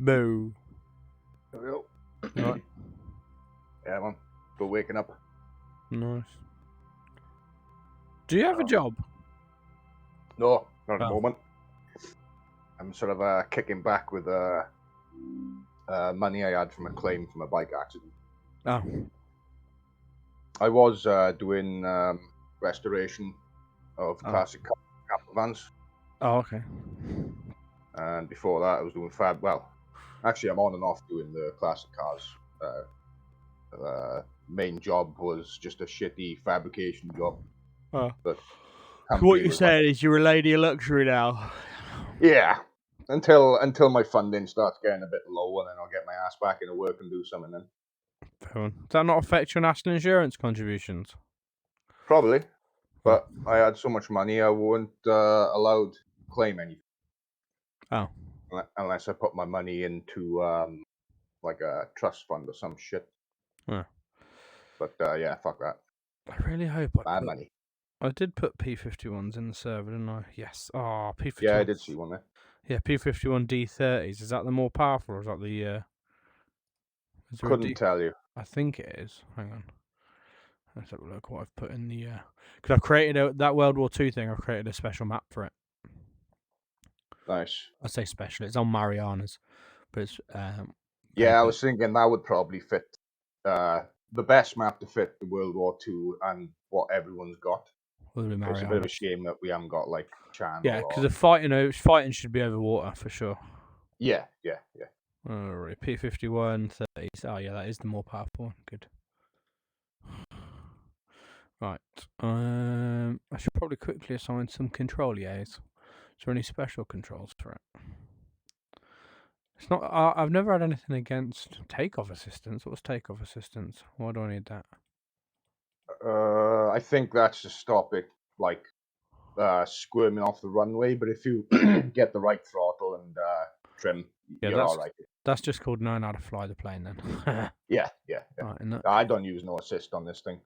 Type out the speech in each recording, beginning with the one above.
Boo. There we go. Right. Yeah, man. Still waking up. Nice. Do you have a job? No, not at the Oh. moment. I'm sort of kicking back with money I had from a claim from a bike accident. Oh. I was doing restoration of classic camper vans. Oh, okay. And before that, I was doing fab. Well, actually, I'm on and off doing the classic cars. Main job was just a shitty fabrication job. Oh. But So what you're saying is you're a lady of luxury now. Yeah, until my funding starts getting a bit low, and then I'll get my ass back into work and do something then. Does that not affect your national insurance contributions? Probably, but I had so much money I weren't allowed to claim anything. Oh. Unless I put my money into like a trust fund or some shit. Yeah. But yeah, fuck that. I really hope Bad money. I did put P51s in the server, didn't I? Yes. Oh, P51. Yeah, I did see one there. Yeah, P51D30s. Is that the more powerful, or is that the? Couldn't tell you. I think it is. Hang on. Let's have a look what I've put in the. Because I've created that World War II thing. I've created a special map for it. Nice. I say special. It's on Mariana's, but it's. Yeah, I was thinking that would probably fit. The best map to fit the World War II and what everyone's got. It's a bit of a shame that we haven't got like Channel. Yeah, because the fighting should be over water for sure. Yeah. Alright, P51 30s. Oh yeah, that is the more powerful one. Good. Right. I should probably quickly assign some control EAs. Is there any special controls for it? It's not. I've never had anything against takeoff assistance. What's takeoff assistance? Why do I need that? I think that's to stop it like squirming off the runway. But if you get the right throttle and trim, you're all right. That's just called knowing how to fly the plane then. Yeah. Right, I don't use no assist on this thing.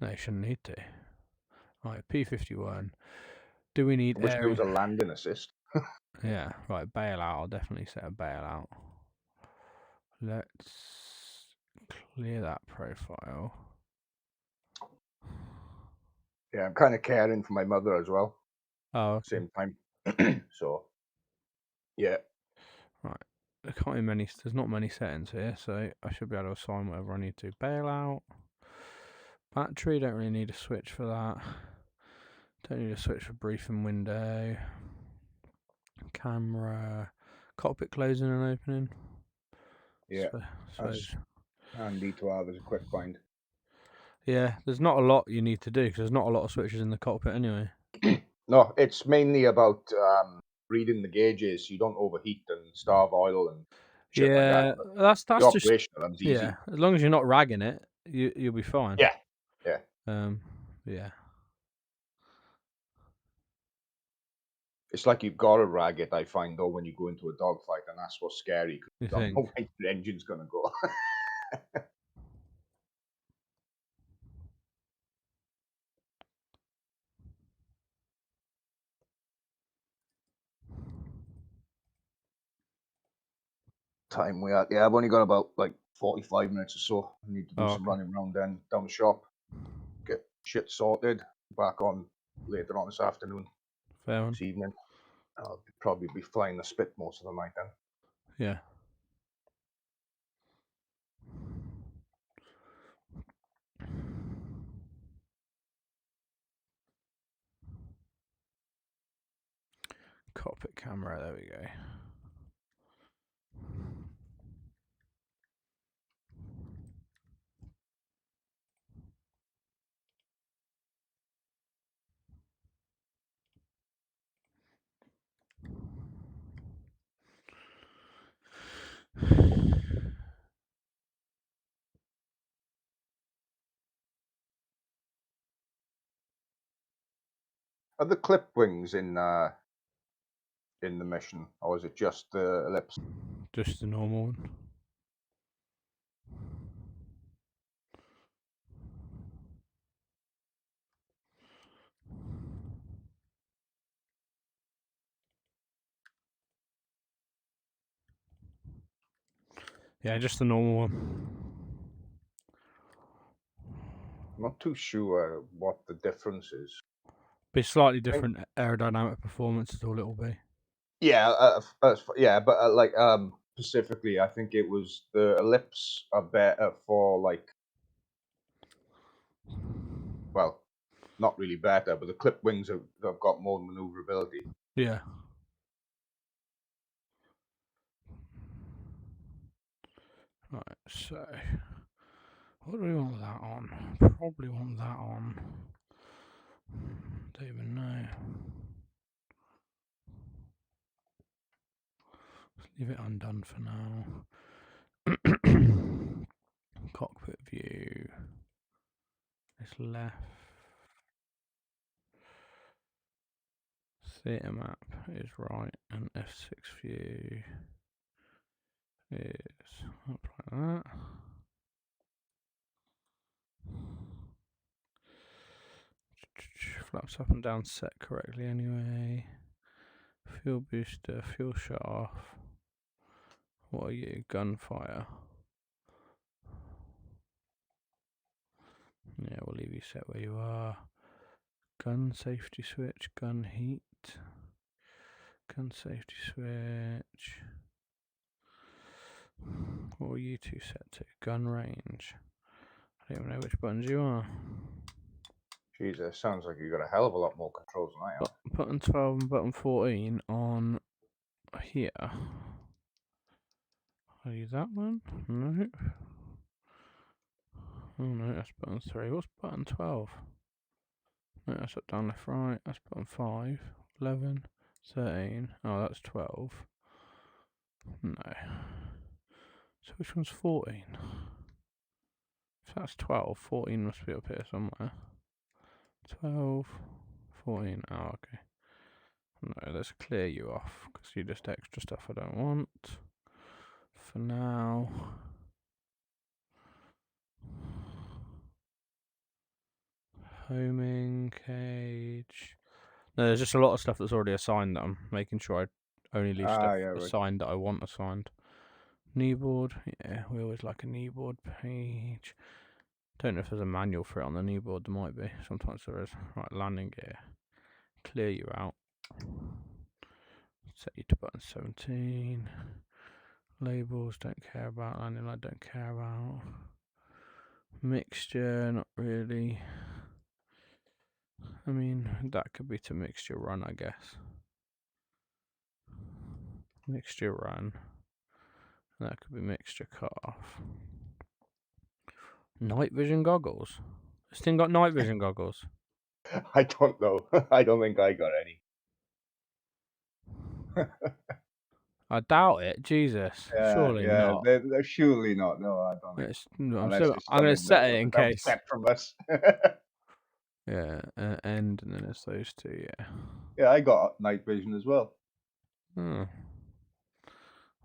No, you shouldn't need to. Right, P51. Do we need air? Use a landing assist. Yeah, right, bailout. I'll definitely set a bailout. Let's clear that profile. Yeah, I'm kind of caring for my mother as well. Oh, okay. Same time. So, yeah. Right. There can't be many. There's not many settings here, so I should be able to assign whatever I need to. Bailout. Battery. Don't really need a switch for that. Don't need a switch for briefing window. Camera. Cockpit closing and opening. Yeah. That's handy to have as a quick find. Yeah, there's not a lot you need to do because there's not a lot of switches in the cockpit anyway. No, it's mainly about reading the gauges so you don't overheat and starve oil and shit like that. That's the just operational easy. Yeah. As long as you're not ragging it, you'll be fine. Yeah. Yeah. It's like you've got to rag it, I find, though, when you go into a dogfight, and that's what's scary, because you don't know where the engine's going to go. Time we at? Yeah, I've only got about, 45 minutes or so. I need to do some running around then, down the shop, get shit sorted, back on later on this afternoon, this evening. I'll probably be flying the spit most of the night then. Yeah. Cockpit camera, there we go. Are the clip wings in the mission, or is it just the ellipse? Just the normal one. Yeah, just the normal one. I'm not too sure what the difference is. Be slightly different aerodynamic performance is all it'll be. Yeah, yeah, but like specifically, I think it was the ellipse are better for like, well, not really better, but the clip wings have got more maneuverability. Yeah. Right, so what do we want that on? Probably want that on. Don't even know. Let's leave it undone for now. Cockpit view. It's left. Theatre map is right, and F6 view is up like that. Flaps up and down set correctly anyway. Fuel booster, fuel shut off. What are you? Gunfire. Yeah, we'll leave you set where you are. Gun safety switch, gun heat. Gun safety switch. What are you two set to? Gun range. I don't even know which buttons you are. Jesus, sounds like you got a hell of a lot more controls than I have. Button 12 and button 14 on here. Are you that one? No. Oh no, that's button 3. What's button 12? No, that's up, down, left, right. That's button 5, 11, 13. Oh, that's 12. No. So which one's 14? If that's 12, 14 must be up here somewhere. 12, 14. Oh, okay. No, let's clear you off because you're just extra stuff I don't want. For now. Homing, cage. No, there's just a lot of stuff that's already assigned that I'm making sure I only leave stuff assigned that I want assigned. Kneeboard, yeah, we always like a kneeboard page. Don't know if there's a manual for it on the kneeboard, there might be. Sometimes there is. Right, landing gear. Clear you out. Set you to button 17. Labels, don't care about. Landing light, don't care about. Mixture, not really. I mean, that could be to mixture run, I guess. Mixture run. That could be mixture cut off. Night vision goggles. This thing got night vision goggles. I don't know. I don't think I got any. I doubt it. Jesus, surely not. They're surely not. No, I don't think. I'm going to set it in case. Kept from us. Yeah, end, and then it's those two. Yeah. Yeah, I got night vision as well. Hmm.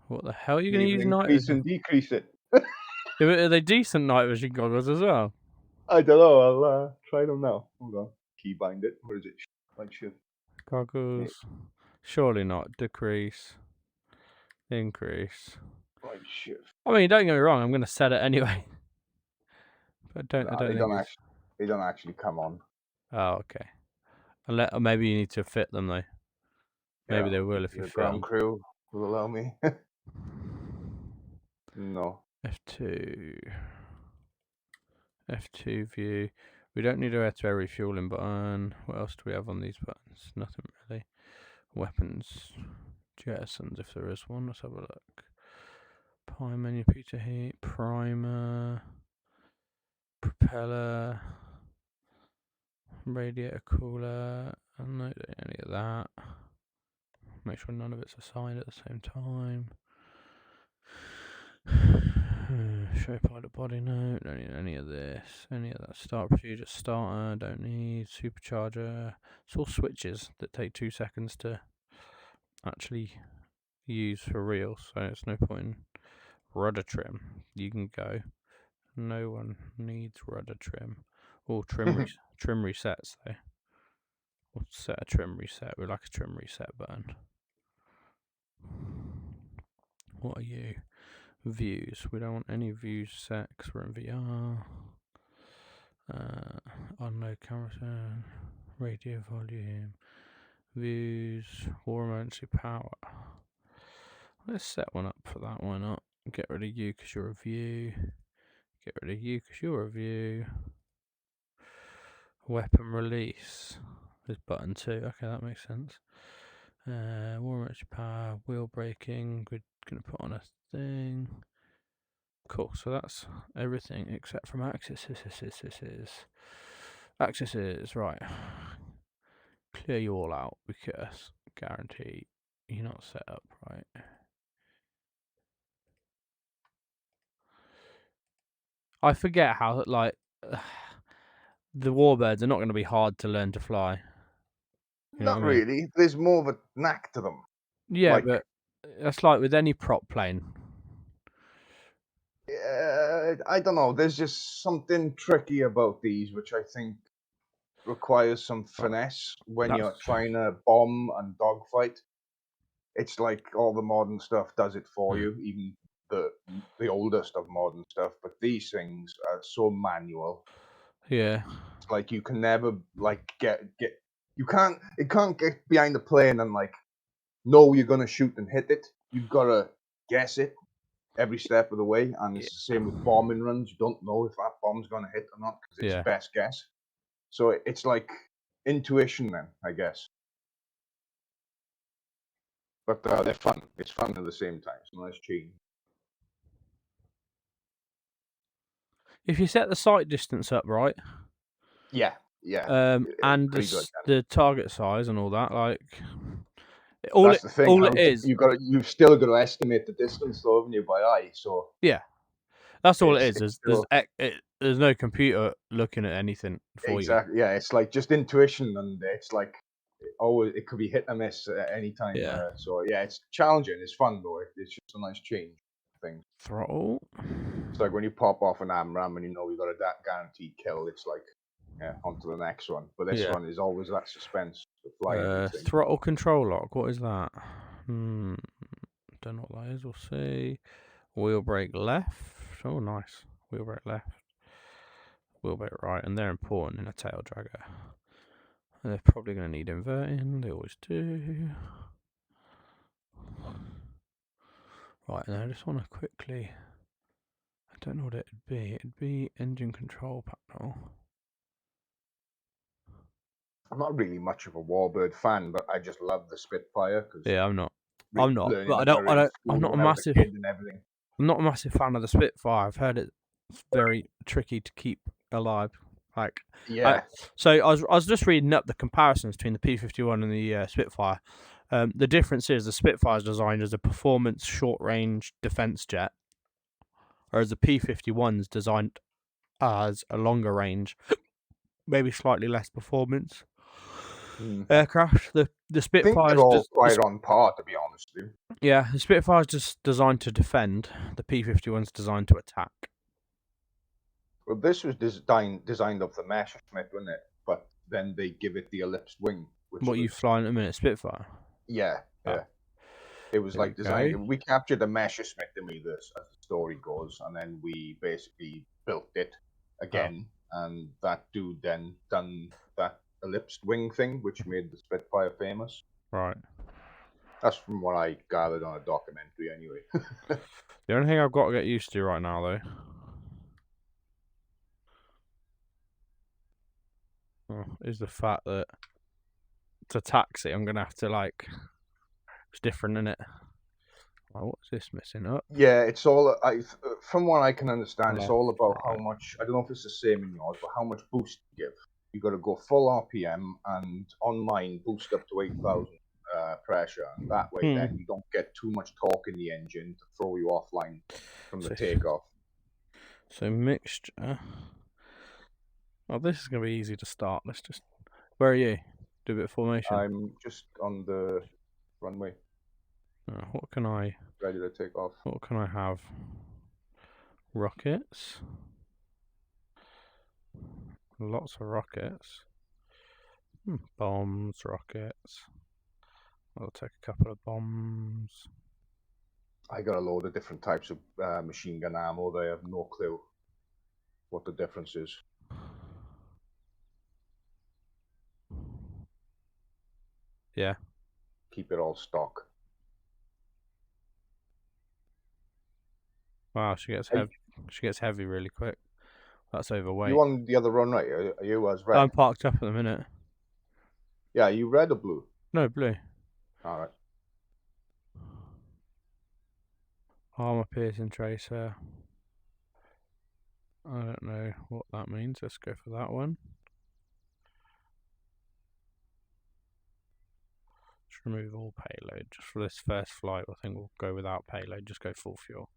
What the hell are you going to use night Increase vision? and decrease it. Are they decent night vision goggles as well? I don't know. I'll try them now. Hold on. Keybind it. What is it? Right shift. Goggles. Surely not. Decrease. Increase. Right shift. I mean, don't get me wrong. I'm going to set it anyway. But I don't think they don't actually come on. Oh, okay. Or maybe you need to fit them though. Maybe they will if you the fit ground them. crew will allow me. No. F2. F2 view. We don't need a to refueling button. What else do we have on these buttons? Nothing really. Weapons. Jettisons if there is one. Let's have a look. Pie menu, Peter heat, primer, propeller, radiator cooler. I don't know any of that. Make sure none of it's assigned at the same time. Show pilot body, no, don't need any of this, any of that. Start procedure, starter, don't need. Supercharger, it's all switches that take 2 seconds to actually use for real, so it's no point in rudder trim. You can go. No one needs rudder trim. Or trim resets though. We'll set a trim reset. We like a trim reset button. What are you? Views. We don't want any views set because we're in VR. Unload camera turn, radio volume, views, war emergency power. Let's set one up for that. Why not? Get rid of you because you're a view. Get rid of you because you're a view. Weapon release. There's button 2. Okay, that makes sense. War emergency power, wheel braking. We're gonna put on a thing. Cool. So that's everything except from axes. Axes, right. Clear you all out because guarantee you're not set up right. I forget how, like, the warbirds are not going to be hard to learn to fly. You know Not what I mean? really. There's more of a knack to them. Yeah, Like, but that's like with any prop plane. I don't know. There's just something tricky about these, which I think requires some finesse when That's you're trying to bomb and dogfight. It's like all the modern stuff does it for you, even the oldest of modern stuff. But these things are so manual. yeah. It's like you can never like get it can't get behind the plane and like know you're gonna shoot and hit it. You've gotta guess it every step of the way, and it's the same with bombing runs. You don't know if that bomb's gonna hit or not because it's Yeah. best guess. So it's like intuition then, I guess. But they're fun. It's fun at the same time. It's a nice change. If you set the sight distance up right, Yeah, yeah. and Pretty good. the target size and all that, like, all That's the thing. it is, You've still got to estimate the distance, though, haven't you, by eye? So yeah, that's all it it's is. still There's no computer looking at anything for you. exactly, yeah. It's like just intuition, and it's like always it could be hit and miss at any time. Yeah. So yeah, it's challenging. It's fun though. It's just a nice change thing. Throttle. It's like when you pop off an AMRAM and you know you got a guaranteed kill. It's like on to the next one. But this one is always that suspense of flying these things. Throttle control lock. What is that? Don't know what that is. We'll see. Wheel brake left. Oh, nice. Wheel brake left. Wheel brake right, and they're important in a tail dragger. And they're probably going to need inverting. They always do. Right, and I just want to quickly. I don't know what it'd be. It'd be engine control panel. I'm not really much of a Warbird fan, but I just love the Spitfire because I'm not. But I'm not a massive. kid and everything. I'm not a massive fan of the Spitfire. I've heard it's very tricky to keep alive. Like, yeah. So I was just reading up the comparisons between the P51 and the Spitfire. The difference is the Spitfire is designed as a performance short-range defense jet, whereas the P51 is designed as a longer range, maybe slightly less performance aircraft. The Spitfire, I think they're all quite on par, to be honest with you. Yeah, the Spitfire is just designed to defend. The P51 is designed to attack. Well, this was designed of the Messerschmitt, wasn't it? But then they give it the ellipsed wing. What you flying at a minute, Spitfire? Yeah, yeah. It was like designed. We captured the Messerschmitt, didn't we? As the story goes, and then we basically built it again, and that dude then done that ellipsed wing thing, which made the Spitfire famous. Right. That's from what I gathered on a documentary, anyway. The only thing I've got to get used to right now, though, is the fact that to taxi, I'm gonna have to like. It's different, isn't it? Oh, what's this missing up? Yeah, it's all. From what I can understand, it's all about how much. I don't know if it's the same in yours, but how much boost you give. You got to go full RPM, and on mine boost up to 8,000 pressure, and that way then you don't get too much torque in the engine to throw you offline from the takeoff. So mixture. Oh, this is gonna be easy to start. Let's just. Where are you? Do a bit of formation. I'm just on the runway. What can I? Ready to take off. What can I have? Rockets. Lots of rockets. Bombs, rockets. I'll take a couple of bombs. I got a load of different types of machine gun ammo. They have no clue what the difference is. Yeah. Keep it all stock. Wow, she gets heavy. She gets heavy really quick. That's overweight. You on the other run, right? Are you as red? I'm parked up at the minute. Yeah, you red or blue? No, blue. All right. Armor piercing tracer. I don't know what that means. Let's go for that one. Just remove all payload. Just for this first flight, I think we'll go without payload. Just go full fuel.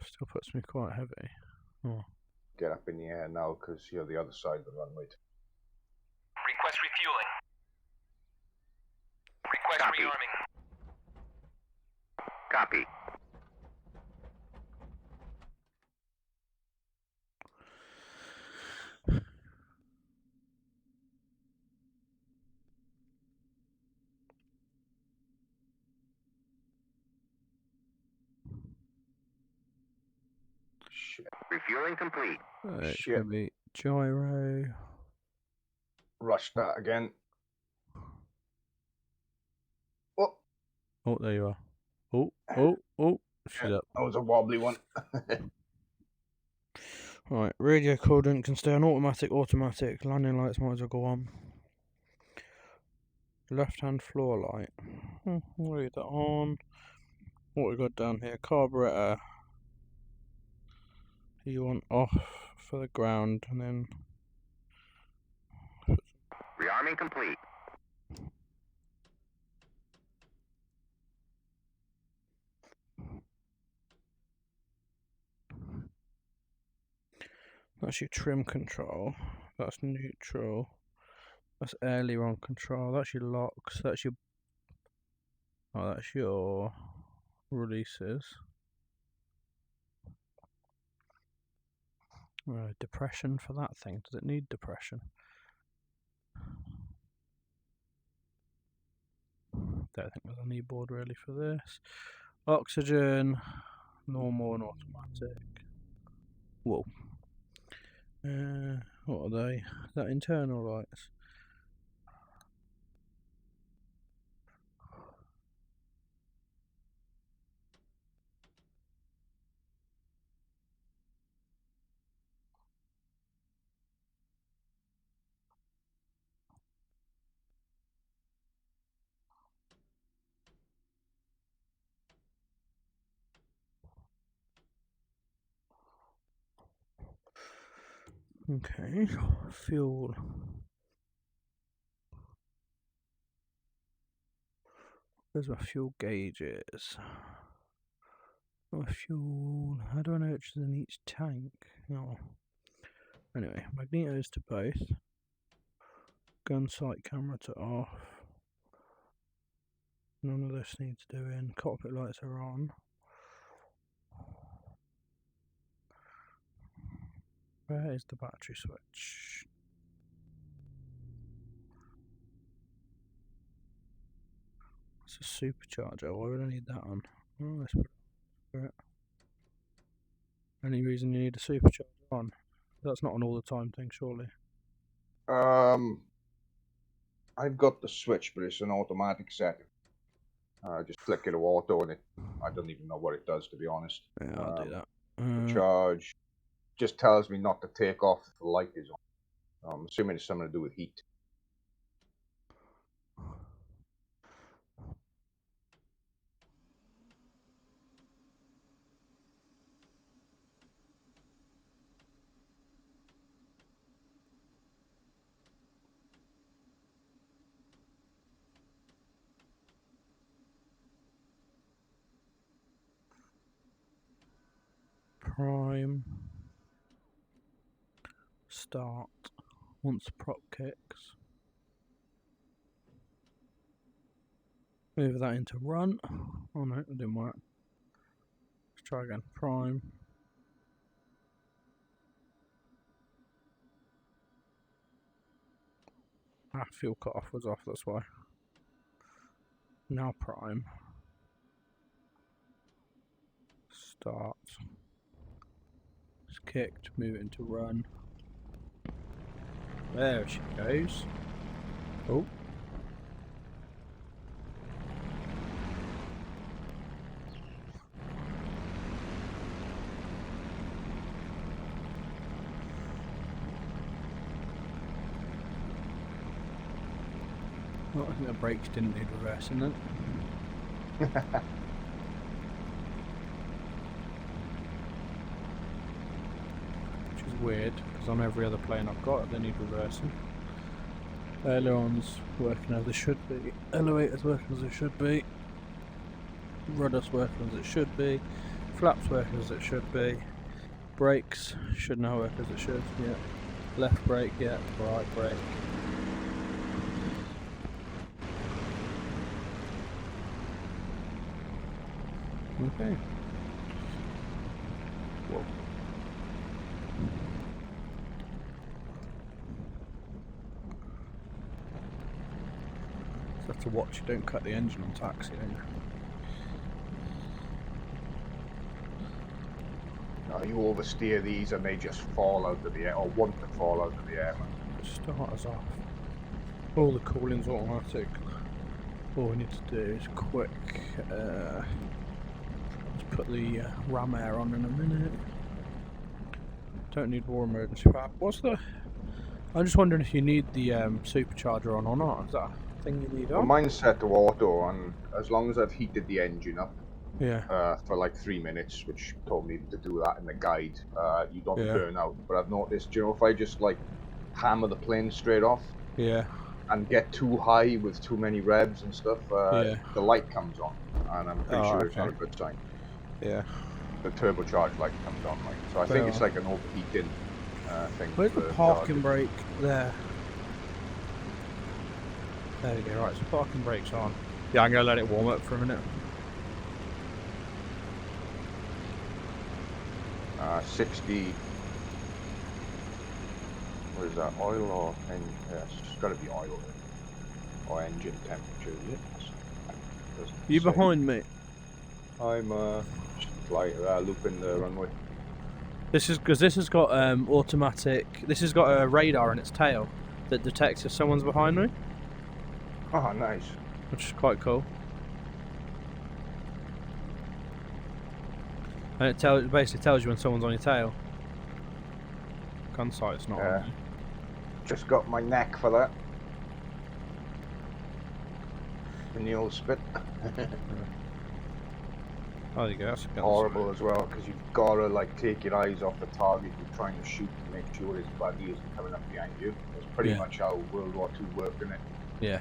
Still puts me quite heavy. Oh. Get up in the air now because you're the other side of the runway. Request refueling. Request Copy. rearming. Copy. Shit. Refueling complete. It's Shit. going to be gyro. Rush that again. Oh. Oh, there you are. Oh. She's up. That was a wobbly one. Right, radio cordon can stay on automatic. Landing lights might as well go on. Left hand floor light. We'll leave that on. What we got down here? Carburetor. You want off for the ground, and then Rearming complete. that's your trim control. That's neutral. That's aileron control. That's your locks. That's your releases. Depression for that thing. Does it need depression? Don't think there's a kneeboard really for this. Oxygen, normal and automatic. Whoa. What are they? Is that internal lights? Okay, fuel. Where's my fuel gauges? My fuel. How do I know which is in each tank? Oh. Anyway, magnetos to both. Gun sight camera to off. None of this needs doing. Cockpit lights are on. Where is the battery switch? It's a supercharger. Why would I need that on? Oh, let's put it. Any reason you need a supercharger on? That's not an all the time thing, surely. I've got the switch, but it's an automatic setting. Just flick it to auto, and I don't even know what it does, to be honest. Yeah, I'll do that. The charge just tells me not to take off if the light is on. I'm assuming it's something to do with heat. Prime. Start. Once prop kicks. Move that into run. Oh no, it didn't work. Let's try again. Prime. Fuel cutoff was off, that's why. Now prime. Start. It's kicked, move it into run. There she goes. Oh. Well, I think the brakes didn't need reversing then. Which is weird, because on every other plane I've got, they need reversing. Ailerons working as they should be. Elevators working as they should be. Rudders working as it should be. Flaps working as it should be. Brakes should now work as it should, yeah. Left brake, yeah. Right brake. Okay. Whoa. So have to watch you don't cut the engine on taxi, don't you? No, you oversteer these and they just fall out of the air, or want to fall out of the air. Start us off. All the cooling's automatic. All we need to do is quick. Let's put the ram air on in a minute. Don't need war emergency power. What's the? I'm just wondering if you need the supercharger on or not. Is that a thing you need on? Well, mine's set to auto, and as long as I've heated the engine up, yeah. For like 3 minutes, which told me to do that in the guide, you don't Yeah. burn out. But I've noticed, you know, if I just like hammer the plane straight off, Yeah. and get too high with too many revs and stuff, Yeah. the light comes on, and I'm pretty Oh, sure it's not a okay. good sign. Yeah. The turbocharged light comes on, like, so I think it's like an overheating thing. Where's for the parking charging. brake? There. There we go. Right, so parking brake's on. Yeah, I'm gonna let it warm up for a minute. 60. What is that? Oil or engine? Yeah, it's got to be oil or engine temperature. Yes. You behind me? I'm just like looping the runway. This is because this has got automatic. This has got a radar in its tail that detects if someone's behind me, Oh, nice. which is quite cool. And it basically tells you when someone's on your tail. Gun sight's not on. Just got my neck for that. The new old spit. Oh, there you go. That's a gun Horrible sight. as well, because you've got to like take your eyes off the target you're trying to shoot to make sure his body isn't coming up behind you. That's pretty much how World War II worked, isn't it? Yeah.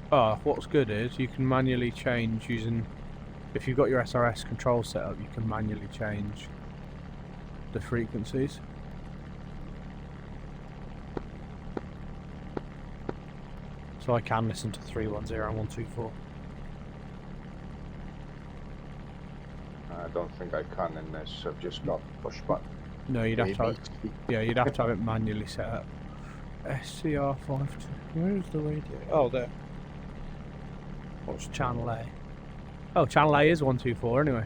Oh, what's good is you can manually change using. If you've got your SRS control set up, you can manually change the frequencies. So I can listen to 310 and 124. I don't think I can in this. I've just got push button. No, you'd have to have, yeah, you'd have to have it manually set up. SCR52. Where is the radio? Oh, there. What's channel A? Oh, channel A is 124 anyway.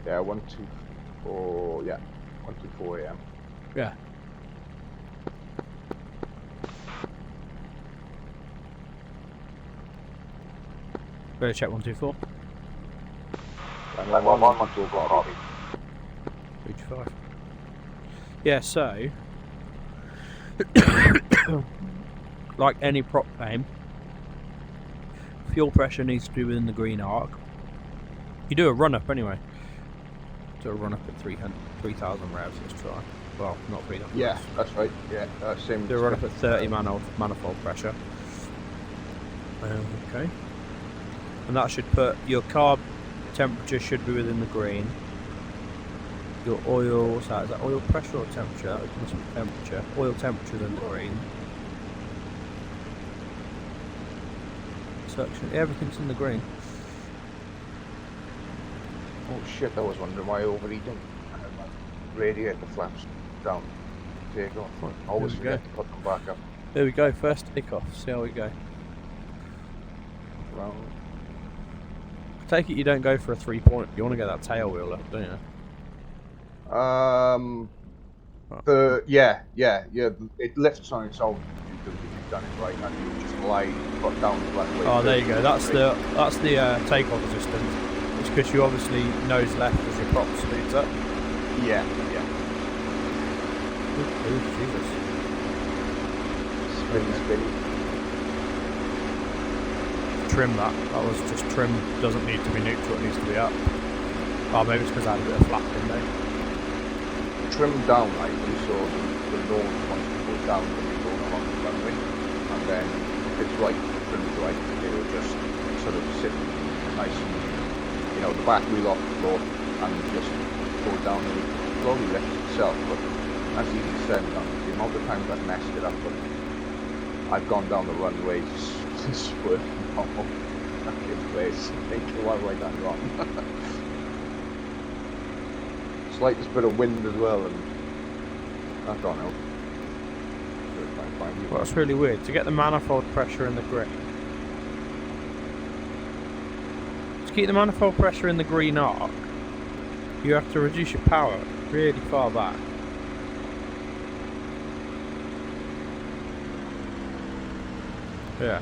Yeah, 124. Yeah, 124 AM. Yeah. Better check 124. And then 124 copy. 325. Yeah, so like any prop plane, fuel pressure needs to be within the green arc. You do a run up anyway. Do a run up at 3,000 revs. Let's try. Well, not 3,000. Yeah, that's right. Yeah, same. Do a run up at 30 manifold pressure. Okay. And that should put your carb temperature should be within the green. Your oil, what's that? Is that oil pressure or temperature? That must be temperature. Oil temperature is in the green. Suction, everything's in the green. Oh shit! I was wondering why overheating. Radiator flaps down. takeoff. Right, Always here we go. forget to put them back up. There we go, first takeoff. See how we go. Round. I take it you don't go for a 3-point. You want to get that tail wheel up, don't you? Yeah. It lifts on its own if you've done it right, and you just glide, put down the runway. Oh, there you go. That's the takeoff resistance. It's because you obviously nose left as your prop speeds up. Yeah. Ooh, Jesus. Spinny. Trim that. That was just trim. Doesn't need to be neutral. It needs to be up. Oh, maybe it's because I had a bit of flap in there. Trim down lightly so the nose wants to go down when you're going along the runway, and then if it's right, trimmed right, it'll just sort of sit nice and, the back wheel off the floor and just go down and slowly lift itself. But that's easy said and done. The amount of times I've messed it up, but I've gone down the runway just swerving off that place, thinking why have I done wrong? Slightest bit of wind as well, and that don't help. Well, that's really weird. To get the manifold pressure in the grip. To keep the manifold pressure in the green arc, you have to reduce your power really far back. Yeah.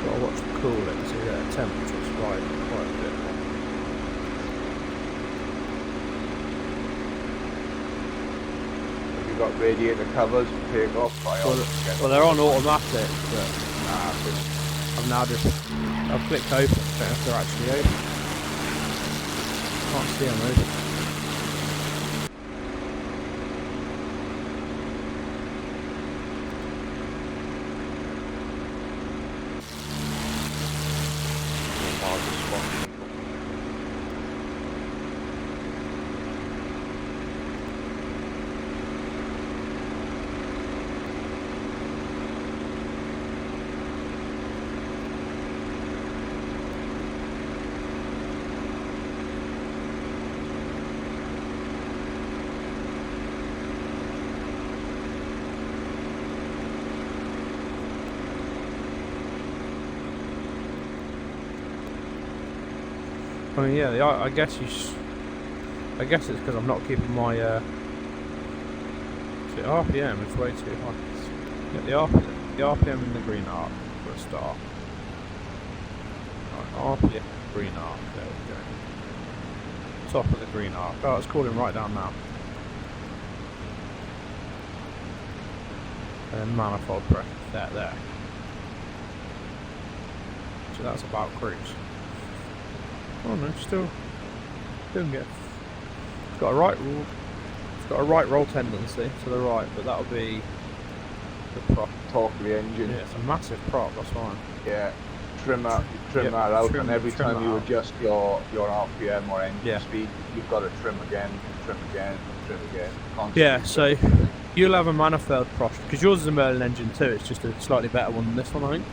Gotta watch the cooling, so yeah, temperature's rising quite a bit. Have you got radiator covers to take off? Well, they're on automatic, but I've now I've clicked open, don't know if they're actually open. Can't see them open. I mean, yeah, I guess it's because I'm not keeping my RPM. It's way too high. Get the RPM in the green arc for a start. Right, RPM green arc. There we go. Top of the green arc. Oh, it's calling right down now. And manifold pressure there. So that's about cruise. Oh no, still didn't get. It's got a right roll tendency to the right, but that'll be the prop. Torque the engine. Yeah, it's a massive prop. That's fine. Yeah, trim that out, and every time you adjust your RPM or engine speed, you've got to trim again. Constantly. Yeah, so you'll have a manifold prop because yours is a Merlin engine too. It's just a slightly better one than this one, I think.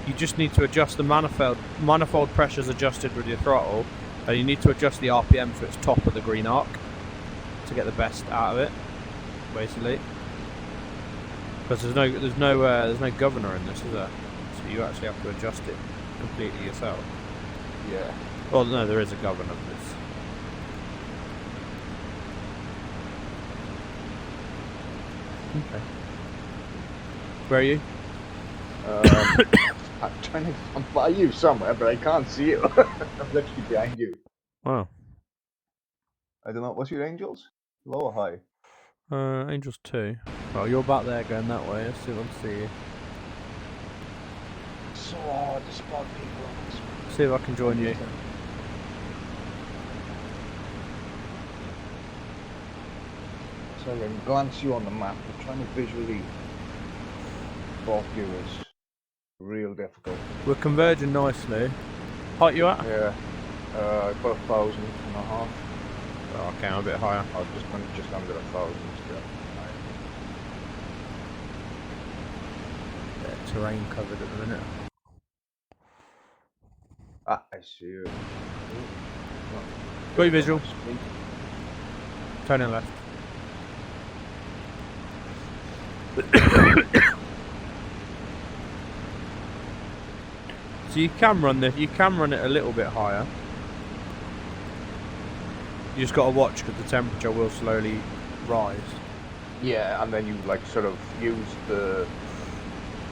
You just need to adjust the manifold pressure's adjusted with your throttle, and you need to adjust the RPM so it's top of the green arc to get the best out of it, basically. Because there's no governor in this, is there? So you actually have to adjust it completely yourself. Yeah. Well, no, there is a governor for this. Okay. Where are you? I'm by you somewhere, but I can't see you. I'm literally behind you. Wow. I don't know. What's your angels? Low or high? Angels 2. Well, you're back there going that way. Let's see if I can see you. It's so hard to spot people. See if I can join you. So I can glance you on the map. I'm trying to visually spot you as Real difficult. We're converging nicely. Height you at? Yeah. About 1,500. Oh, okay, I'm a bit higher. Oh, just under 1,000. Yeah, terrain covered at the minute. Ah, I see you. Got your visual. Turning left. So you can run it a little bit higher. You just got to watch because the temperature will slowly rise. Yeah, and then you like sort of use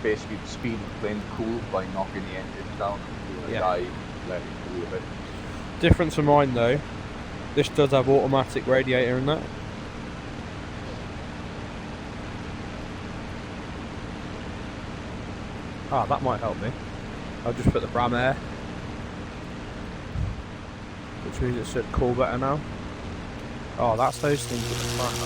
basically the speed of the plane to cool by knocking the engines down and doing a dive, letting it cool a bit. Difference from mine though, this does have automatic radiator in that. Ah, that might help me. I'll just put the Bram Air, which means it should cool better now. Oh, that's those things with the front.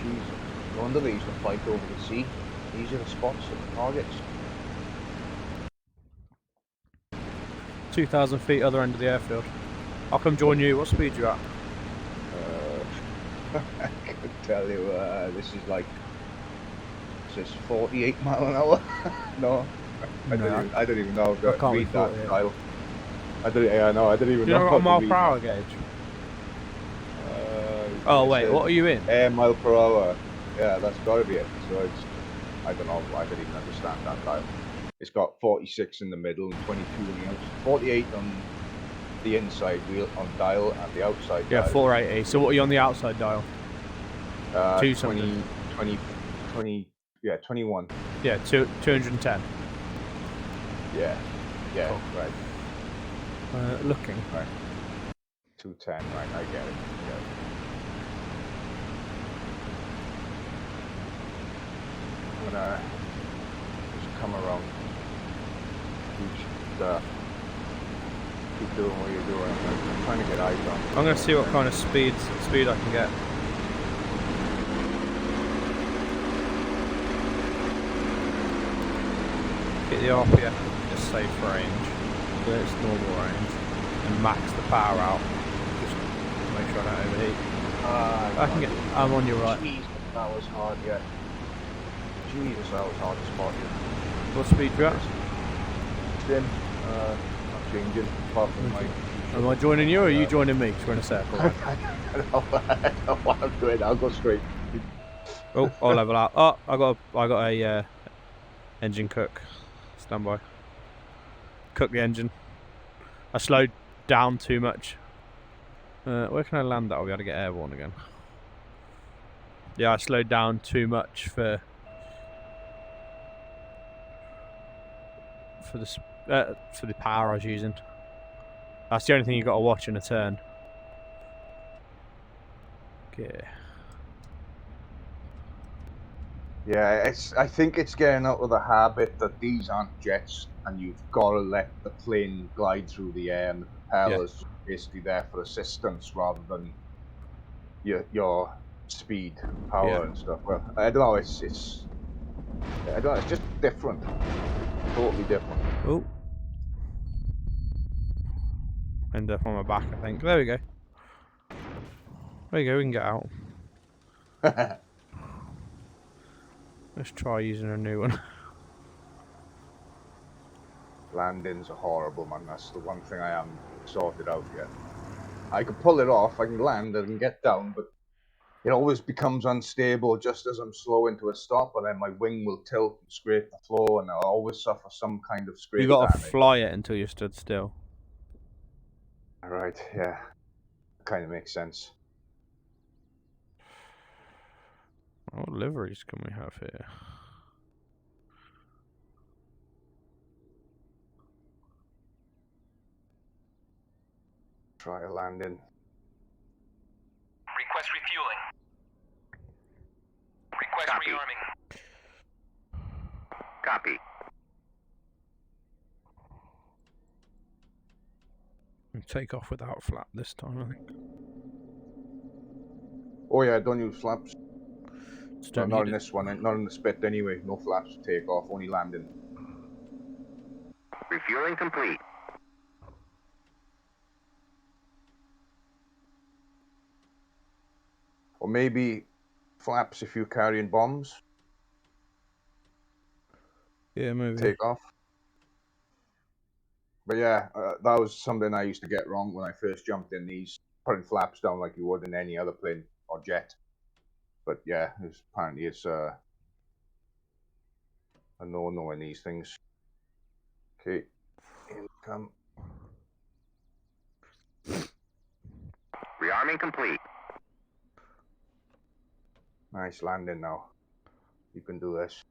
Jesus, no wonder they used to fight over the sea. These are the spots and the targets. 2,000 feet other end of the airfield. I'll come join you. What speed you at? I could tell you, this is like, this is 48 mile an hour. No, I don't even know. I can't read be that 48. dial. I didn't even You know. know How what a mile to per read hour that. gauge? Oh wait, what are you in? Air mile per hour. Yeah, that's got to be it. So it's, I don't know. I don't even understand that dial. It's got 46 in the middle and 22 on the outside. 48 on the inside wheel on dial and the outside Yeah, dial. 480. So what are you on the outside dial? 20, something. 20, yeah, 21. Yeah, 210. Yeah, yeah, Cool. right. Looking. Right. 210, right, I get it. I'm gonna just come around. Keep doing what you're doing. I'm trying to get eyes on. I'm gonna see what kind of speed I can get. Get the RPF at a safe range, but it's normal range, and max the power out. Just make sure I don't overheat. I can get. I'm on your right. Jesus, that was hard. Yeah. Jesus, that was hard to spot you. What speed you at? Then, not changing. Apart from my. Am I joining you or are you joining me? Because we're in a circle. Right? I don't know what I'm doing. I'll go straight. Oh, I'll level out. Oh, I got a engine cook. Stand by. Cook the engine. I slowed down too much. Where can I land that? I'll be able to get airborne again. Yeah, I slowed down too much for the power I was using. That's the only thing you got to watch in a turn. Okay. Yeah, I think it's getting out of the habit that these aren't jets, and you've got to let the plane glide through the air, and the propeller's just basically there for assistance rather than your speed and power and stuff. Well, I don't know. It's I don't know. It's just different, totally different. Oh. End up on my back, I think. There we go. There you go. We can get out. Let's try using a new one. Landings are horrible, man. That's the one thing I haven't sorted out yet. I can pull it off. I can land. I can get down, but it always becomes unstable just as I'm slowing to a stop, and then my wing will tilt and scrape the floor, and I'll always suffer some kind of scrape You got to damage. fly it until you stood still. Right, yeah. Kind of makes sense. What liveries can we have here? Try a landing. Request refueling. Request Copy. rearming. Copy. We'll take off without flap this time, I think. Oh yeah, don't use flaps. Just Well, don't not need in it. this one, not in the spit anyway. No flaps for takeoff, only landing. Refueling complete. Or maybe flaps if you're carrying bombs. Yeah, maybe. Takeoff. But yeah, that was something I used to get wrong when I first jumped in these, putting flaps down like you would in any other plane or jet. But yeah, apparently it's a no-no in these things. Okay, here we come. Rearming complete. Nice landing now. You can do this.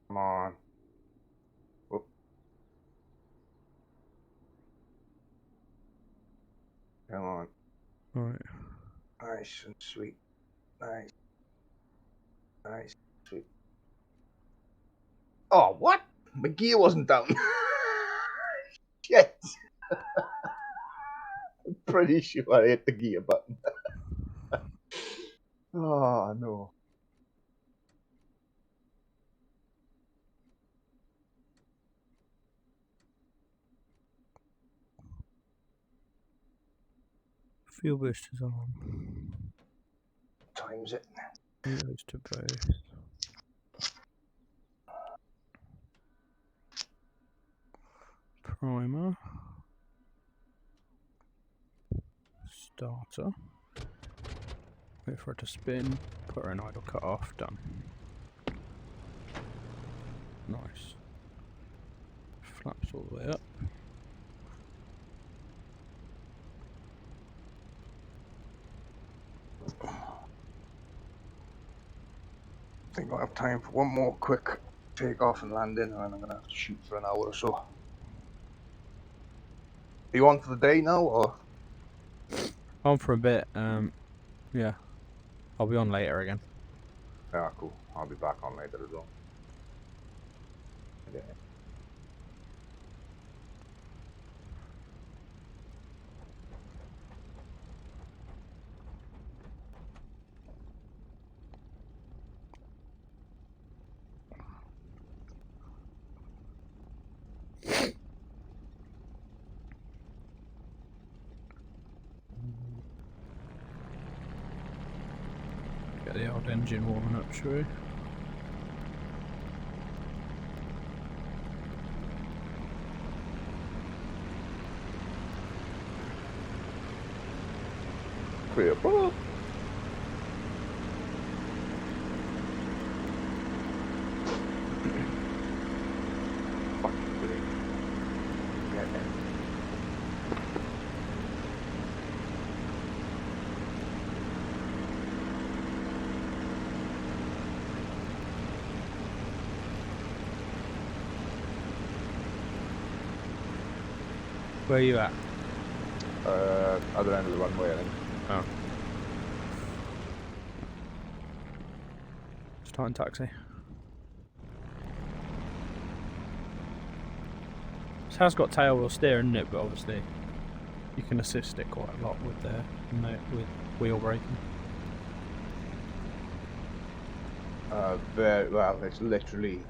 Come on. Whoop. Come on. Alright. Nice and sweet. Nice. Nice. Sweet. Oh, what? My gear wasn't down. Shit. I'm pretty sure I hit the gear button. Oh, no. Fuel boosters on. Times it. Goes to both. Primer. Starter. Wait for it to spin. Put her in idle, cut off. Done. Nice. Flaps all the way up. I think I'll have time for one more quick takeoff and landing, and then I'm going to have to shoot for an hour or so. Are you on for the day now, or? On for a bit. Yeah. I'll be on later again. Yeah, cool. I'll be back on later as well. Yeah. Get the old engine warming up, shall we? Clear. Oh. Fucking great. Yeah. Where are you at? Other end of the runway, I think. Oh. Starting taxi. This has got tail wheel steer in it, but obviously you can assist it quite a lot with the with wheel braking. Very well. It's literally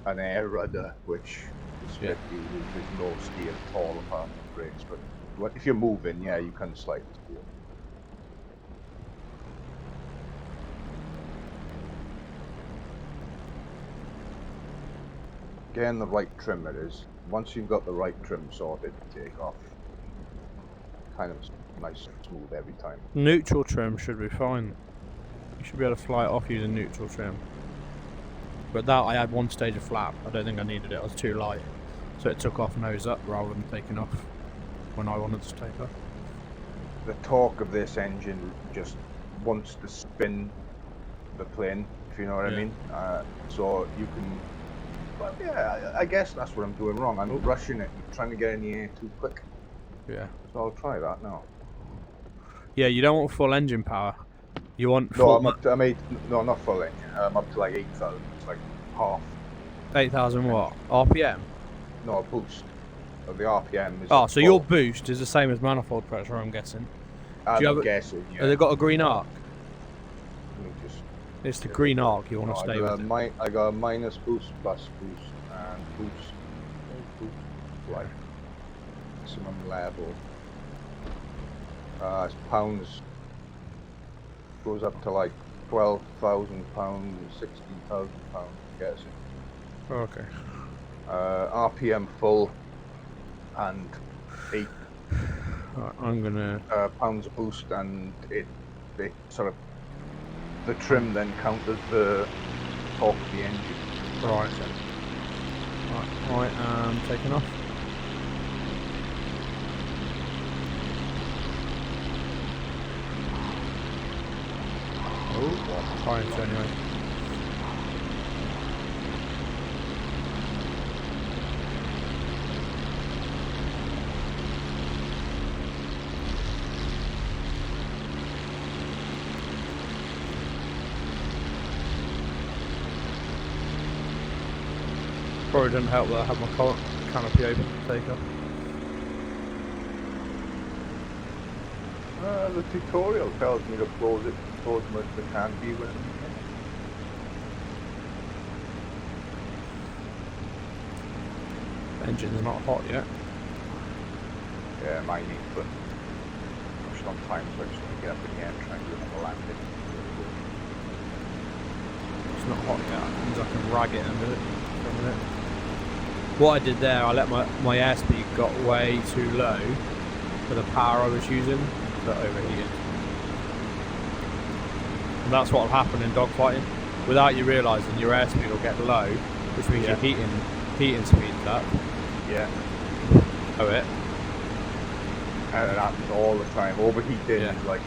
an air rudder, which is Yeah. there's no steer at all apart from the brakes. But if you're moving, yeah, you can slide the steer. Again, the right trim it is. Once you've got the right trim sorted, take off. Kind of nice and smooth every time. Neutral trim should be fine. You should be able to fly it off using neutral trim. But that, I had one stage of flap. I don't think I needed it. I was too light. So it took off nose up rather than taking off when I wanted to take off. The torque of this engine just wants to spin the plane, if you know what I mean. So you can... But yeah, I guess that's what I'm doing wrong. I'm rushing it, trying to get in the air too quick. Yeah. So I'll try that now. Yeah, you don't want full engine power. You want No, full I'm up to, no, not full engine. I'm up to like 8,000. It's like half. 8,000 what? RPM? No, a boost. So the RPM is. Oh, at so your full. boost is the same as manifold pressure, I'm guessing. I'm guessing, Have yeah. they got a green arc? Let me just. It's the green arc you want No, to stay with. I got a minus boost, plus boost, and boost. Boost like maximum level. It's pounds. Goes up to like 12,000 pounds, 16,000 pounds. I'm guessing. Okay. RPM full, and 8 Right, I'm gonna. pounds of boost, and it sort of the trim then counters the torque of the engine. Right. Right, I am taking off. Oh, trying to anyway. Probably didn't help that I had my canopy open to take off. The tutorial tells me to close it as much as it can be when Engine's not hot yet. yeah, mine needs but pushed on time, so I just want to get up in the air and try and do another landing. It's not hot yet. That means I can rag it a minute. For a minute. What I did there, I let my airspeed got way too low for the power I was using, so it overheated. And that's what will happen in dogfighting. Without you realising, your airspeed will get low, which means your heating speeds up. Yeah. Oh, it. And it happens all the time. Overheating is like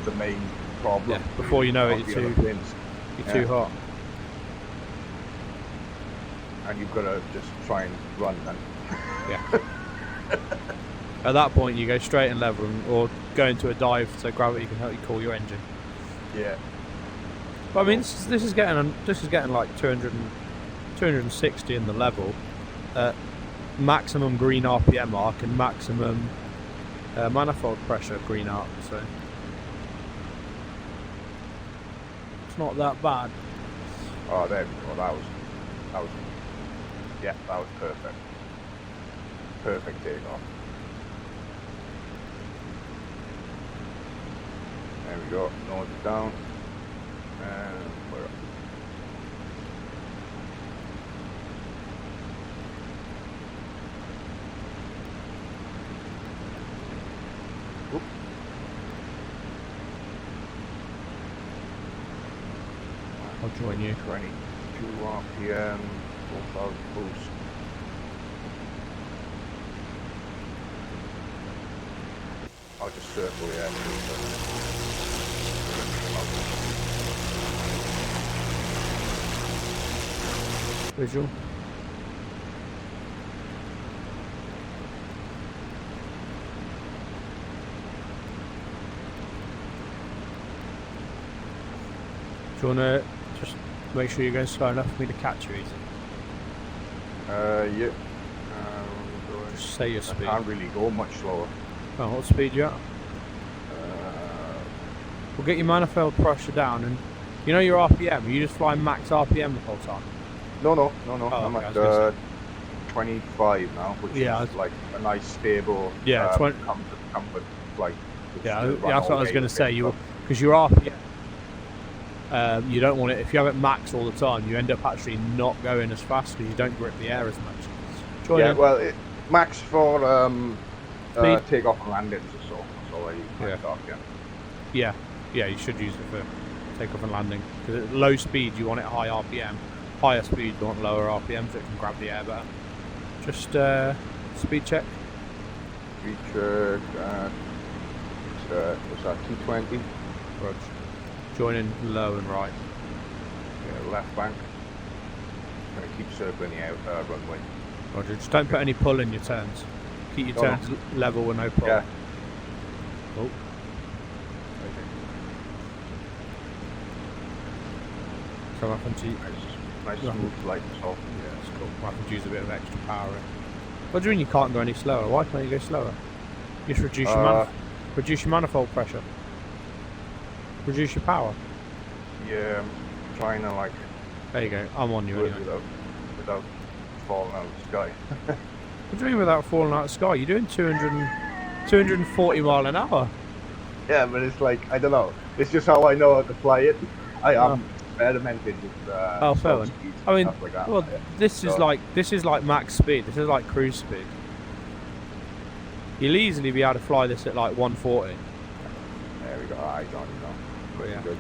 the main problem. Yeah. Before you know it, you're too hot. And you've got to just try and run then. Yeah. At that point, you go straight and level, or go into a dive so gravity can help you cool your engine. Yeah. But I mean, this is getting like 260 in the level, maximum green RPM arc and maximum manifold pressure green arc. So it's not that bad. Oh, there we go. That was. Yeah, that was perfect. Perfect takeoff. There we go. Nose down. And we're up. Oop. I'll join you. 22 RPM, 4,000 boost. I'll just circle the airfield. Visual. Do you want to just make sure you're going slow enough for me to catch you easy? Yeah. Just say your speed. I can't really go much slower. Oh, what speed you at? We'll get your manifold pressure down, and you know your RPM. You just fly max RPM the whole time. No. Oh, I'm okay, at 25 now, which is like a nice stable. Yeah, comfort flight. Yeah, that's what I was going to say. Because your RPM, you don't want it. If you have it max all the time, you end up actually not going as fast because you don't grip the air as much. Yeah, well, max for takeoff and landings or so. That's all I use. Yeah, you should use it for takeoff and landing. Because at low speed, you want it high RPM. Higher speed, you want lower RPM so it can grab the air better. Just speed check. Speed check. What's that? 220. Roger. Join in low and right. Yeah, left bank. Gonna keep circling the runway. Roger. Just don't put any pull in your turns. Keep your turns level with no pull. Yeah. Oh. So I have to Nice smooth, light and soft. yeah, it's cool. I have to use a bit of extra power. What do you mean you can't go any slower? Why can't you go slower? Just reduce your manifold pressure. Reduce your power. Yeah, I'm trying to like. There you go. I'm on you do it anyway. without falling out of the sky. What do you mean without falling out of the sky? You're doing 240 mile an hour. Yeah, but it's like, I don't know. It's just how I know how to fly it. I am experimented with fair slow one. speeds I mean, and stuff like that. well, this is like max speed. This is like cruise speed. You'll easily be able to fly this at like 140. There we go. I don't know. Pretty Yeah. good.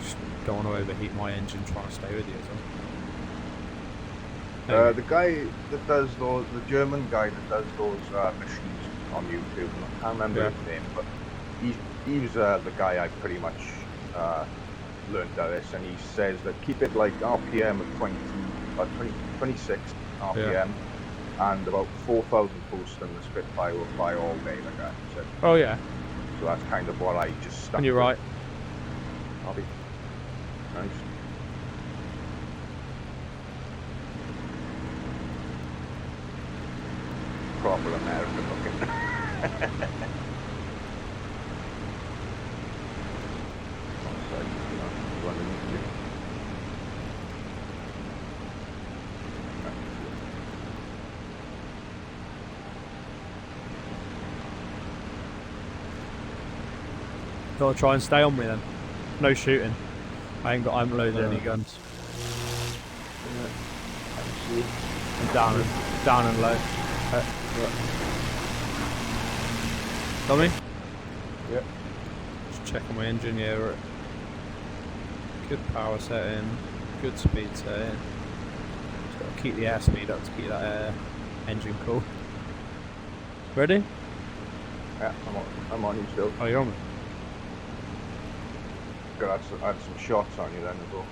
Just don't want to overheat my engine trying to stay with you. The guy that does those, the German guy that does those missions on YouTube, I can't remember his name, but he was the guy I pretty much learned at this, and he says that keep it like RPM at 26 RPM, and about 4,000 boost, and the Spitfire will fly all day, like that. He said. Oh yeah. So that's kind of what I just stuck And you're with. right. I'll be nice. Proper American looking. Gotta try and stay on me then. No shooting. I haven't loaded any guns. I'm down and low. Tommy? Yep. Just checking my engine, yeah, we're at good power setting, good speed setting. Just gotta keep the airspeed up to keep that engine cool. Ready? Yeah, I'm on you still. Oh, you're on me. Gotta add some shots on you then as well.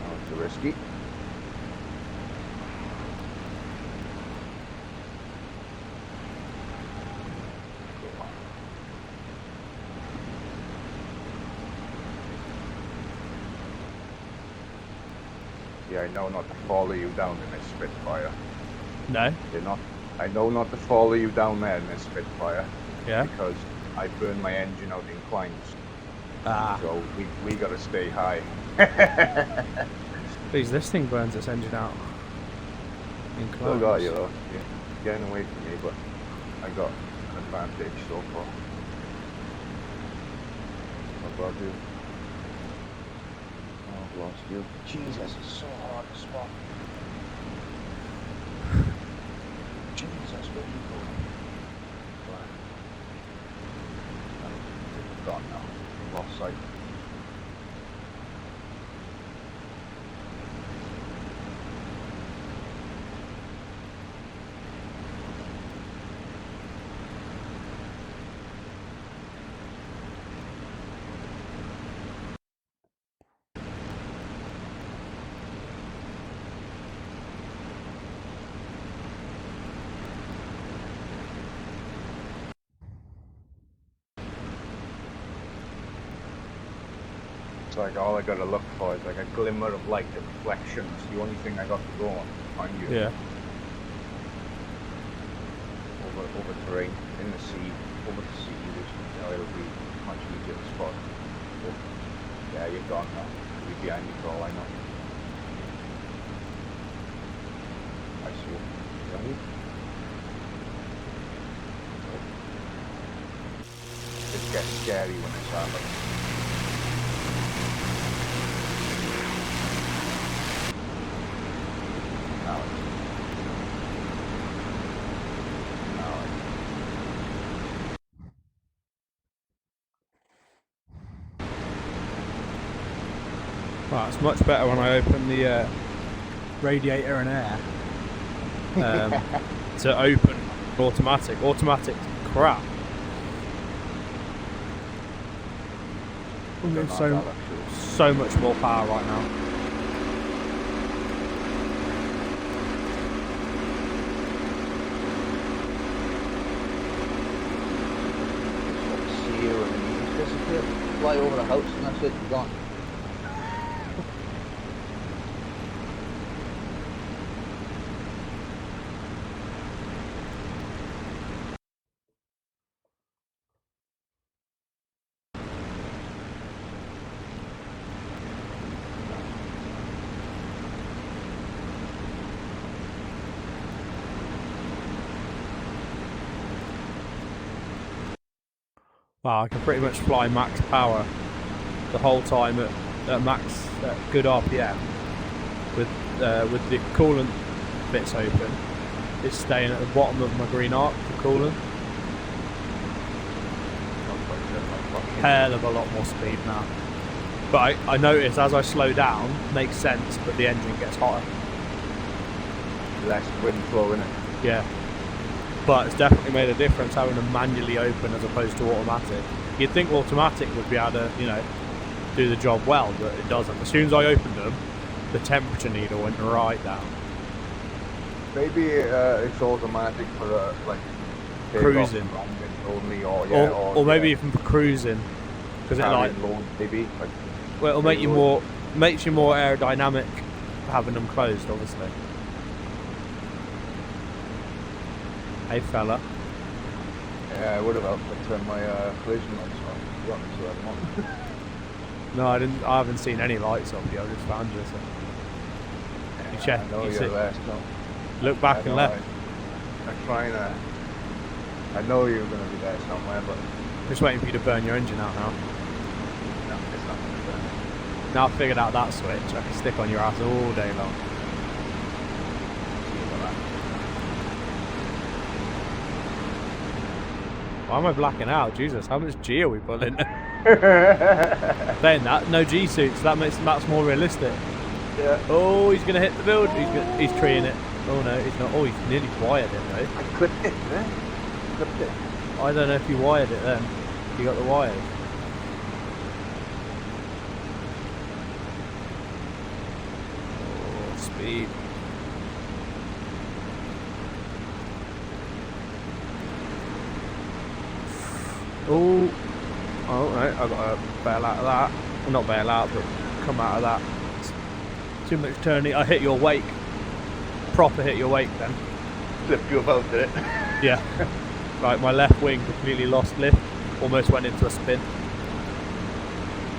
Oh, it's risky. Yeah, I know not to follow you down in this Spitfire. No? You're not. I know not to follow you down there in this Spitfire. Yeah? Because I burn my engine out in climbs. Ah. So we gotta stay high. Please, this thing burns its engine out. In Still got you though. You're getting away from me, but I got an advantage so far. How about you? Oh, I've lost you. Jesus, it's so hard to spot. Jesus, where you going? I'm gone now. Lost sight. It's like all I gotta look for is like a glimmer of light, a reflection. It's the only thing I got to go on, find you. Yeah. Over terrain, in the sea, over the sea, which it'll be much easier to spot. But, yeah, you're gone now. You'll be behind me for all I know. I see you. Behind you? It gets scary when it's happening. Well, it's much better when I open the radiator and air to open automatic. Automatic crap. I'm getting so much more power right now. to fly over the house and that's it, you're gone. Wow, I can pretty much fly max power the whole time at max good RPM with the coolant bits open. It's staying at the bottom of my green arc for coolant. Hell of a lot more speed now. But I notice as I slow down, makes sense, but the engine gets hotter. Less wind flow in it. Yeah. But it's definitely made a difference having them manually open as opposed to automatic. You'd think automatic would be able to, you know, do the job well, but it doesn't. As soon as I opened them, the temperature needle went right down. Maybe it's automatic for like cruising only, or maybe even for cruising, because it like load, maybe like, well, it'll make you more, makes you more aerodynamic having them closed, obviously. Hey fella. Yeah, I would have helped to turn my collision lights on. No, I didn't. I haven't seen any lights off you. I just found you. So. You check. I know you you're there still. Look back and left. I'm trying to. I know you're going to be there somewhere, but Just waiting for you to burn your engine out now. no, it's not going to burn. Now I've figured out that switch. I can stick on your ass all day long. Why am I blacking out? Jesus, how much G are we pulling? Saying that, no G suits. That makes that's more realistic. Yeah. Oh, he's gonna hit the build. He's treeing it. Oh no, he's not. Oh, he's nearly wired it though. I clipped it, eh? Clipped it. I don't know if you wired it then. You got the wires. Oh, speed. Oh, oh right, I've got to bail out of that. Well, not bail out, but come out of that. It's too much turning. I hit your wake. Proper hit your wake then. Flipped you about, did it? Yeah. Like my left wing completely lost lift. Almost went into a spin.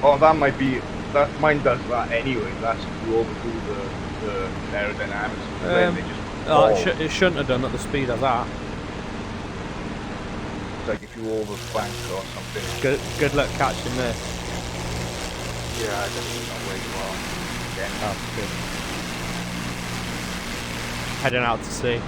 Oh, that might be. That mine does that anyway. That's if you overdo the aerodynamics. Then they just Oh, it shouldn't have done at the speed of that. It's like if you overbank or something. Good luck catching this. Yeah, I don't even know where you are. Again. Oh, good. Heading out to sea.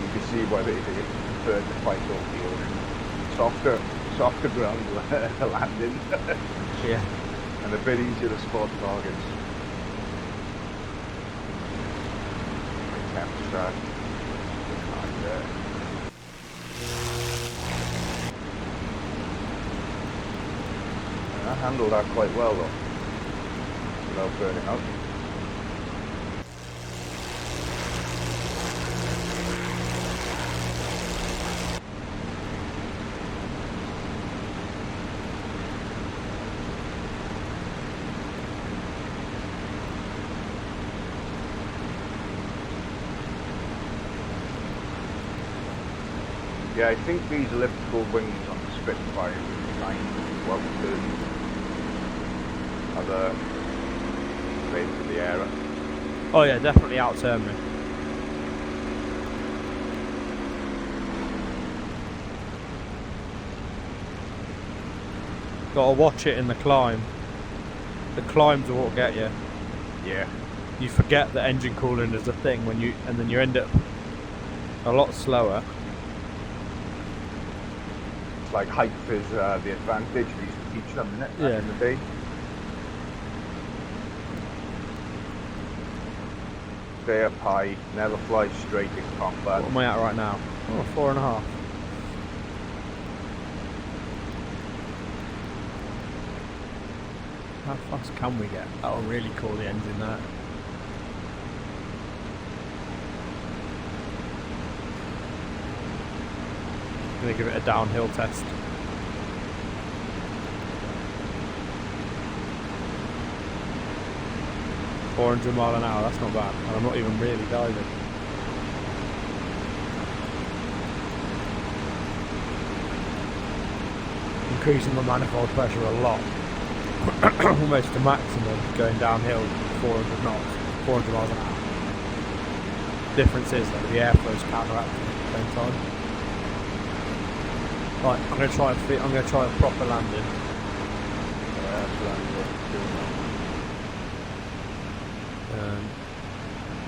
You can see why they prefer to fight over the ocean. Softer ground landing. Yeah. And a bit easier to spot targets. Temperature. I handled that quite well though. Without burning out. Yeah, I think these elliptical wings on the Spitfire were designed to go out to other planes in the air. Oh yeah, definitely outturn me. Gotta watch it in the climb. The climbs are what get you. Yeah. You forget that engine cooling is a thing and then you end up a lot slower. It's like height is the advantage. We used to teach them, innit? Yeah. Back in the day. Stay up high, never fly straight in combat. What am I at right now? Oh, 4.5. How fast can we get? That'll really cool the engine there. Gonna give it a downhill test. $400 miles an hour, that's not bad. And I'm not even really diving. Increasing the manifold pressure a lot. Almost to maximum, going downhill 400 knots, 400 miles an hour. Difference is that the airflow's counteracting at the same time. Right, I'm gonna try a proper landing.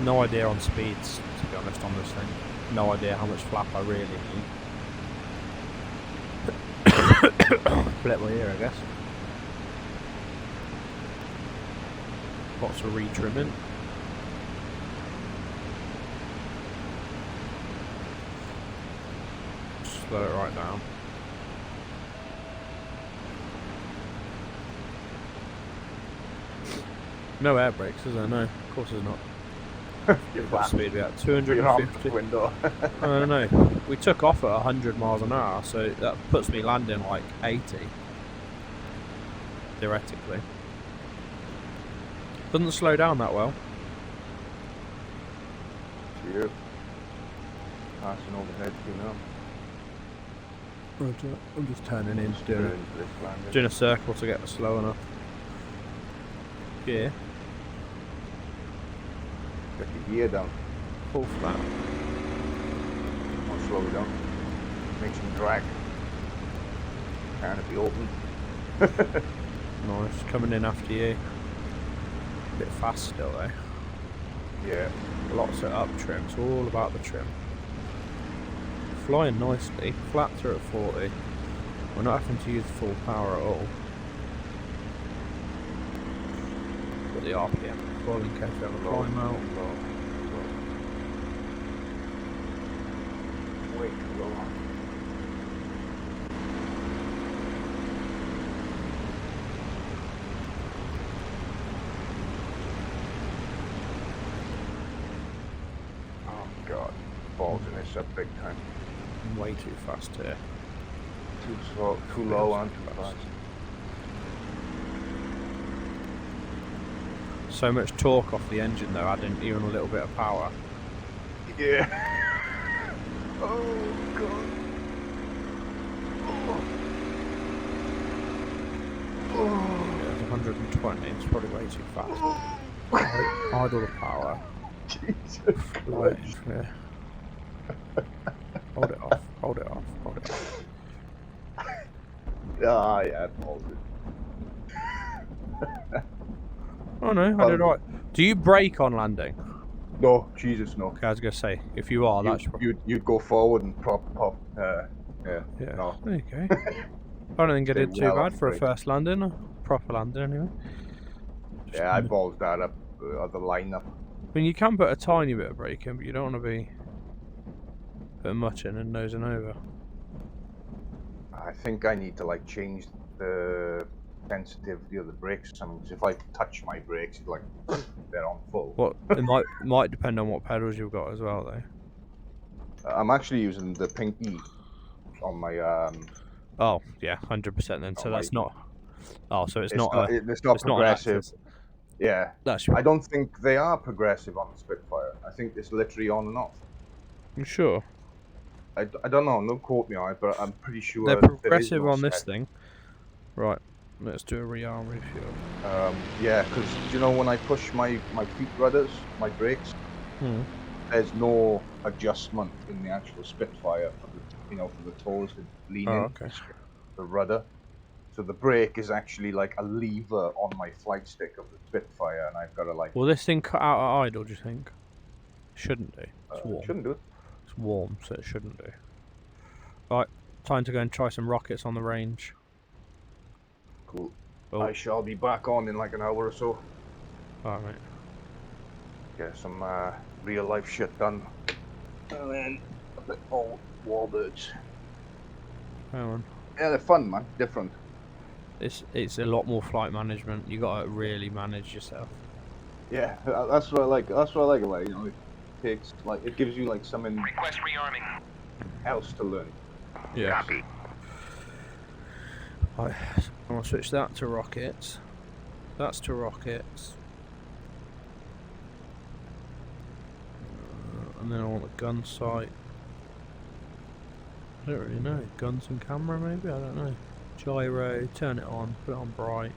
No idea on speeds, to be honest, on this thing. No idea how much flap I really need. Flip my ear, I guess. Lots of retrimming. Slow it right down. No air brakes, is there? No, of course there's not. What speed we at? 250. Window. I don't know. We took off at 100 miles an hour, so that puts me landing like 80. Theoretically. Doesn't slow down that well. Cheers. Passing overhead, you know. I'm just turning in, doing a circle to get slow enough. Yeah. Get your gear down. Full flat. I'll slow it down. Make some drag. Canopy open. Nice, coming in after you. A bit fast still though. Yeah. Lots of up trim, it's all about the trim. Flying nicely, flaps are at 40. We're not having to use full power at all. Got the RPM, falling in case we have a climb out. Way too low. Oh god, balls in this up big time. I'm way too fast here. Too slow, too low and too fast. So much torque off the engine though, adding even a little bit of power. Yeah. Oh god. Yeah, it's 120, it's probably way too fast. Idle the power. Jesus Right, Christ. yeah. Hold it off, hold it off, hold it off. Ah, yeah, balls it. Oh no, I did right. Do you brake on landing? No, Jesus, no. Okay, I was gonna say, if you are, that's You'd go forward and pop. Yeah. yeah. No. There you go. I don't think I Stay did too well bad off for a brake. first landing, a proper landing anyway. Yeah, I balls that up the lineup. I mean, you can put a tiny bit of brake in, but you don't want to be putting much in and nosing over. I think I need to like change the sensitivity of the brakes. Because if I touch my brakes, it's like they're on full. What it might depend on what pedals you've got as well, though. I'm actually using the pinky on my Oh yeah, 100% then. So that's not. Oh, so it's not progressive. Yeah, that's. I don't think they are progressive on the Spitfire. I think it's literally on and off. You sure? I don't know. Don't quote me on it, but I'm pretty sure They're progressive there is no on this set. thing. Right. Let's do a rearm refuel. Yeah, because you know when I push my feet rudders, my brakes, there's no adjustment in the actual Spitfire for the for the toes to lean in. Okay. The rudder. So the brake is actually like a lever on my flight stick of the Spitfire, and I've got to like. Will this thing cut out at idle? Do you think? Shouldn't do. It's warm. Shouldn't do it. It's warm, so it shouldn't do. Right, time to go and try some rockets on the range. Cool. Oh. I shall be back on in like an hour or so. Alright. Get some real life shit done. And then a bit more warbirds. Hang on. Yeah, they're fun, man. Different. It's a lot more flight management. You gotta really manage yourself. Yeah, that's what I like. That's what I like about it. It takes it gives you like something Request rearming. else to learn. Yeah. Copy. Right, so I'll switch that to rockets. That's to rockets. And then I want a gun sight. I don't really know. Guns and camera, maybe? I don't know. Gyro, turn it on, put it on bright.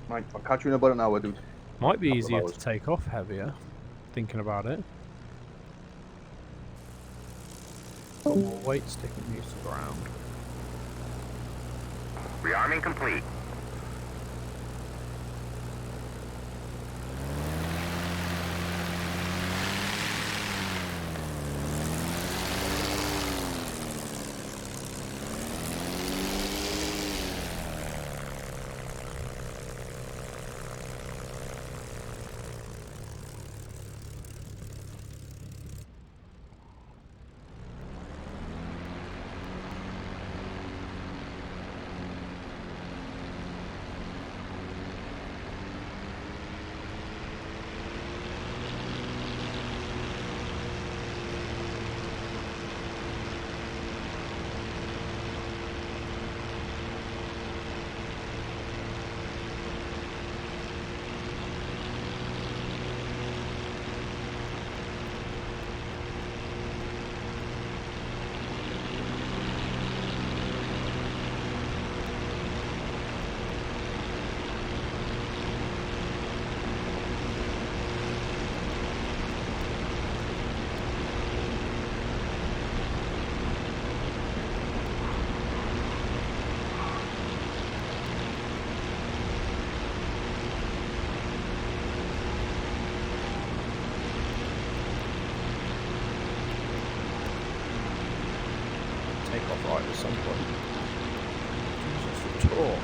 Right, I'll catch you in about an hour, dude. Might be Couple of easier hours. to take off heavier, thinking about it. Got more weight sticking used to the ground. Rearming complete. Take off right at some point. Jesus, the torque.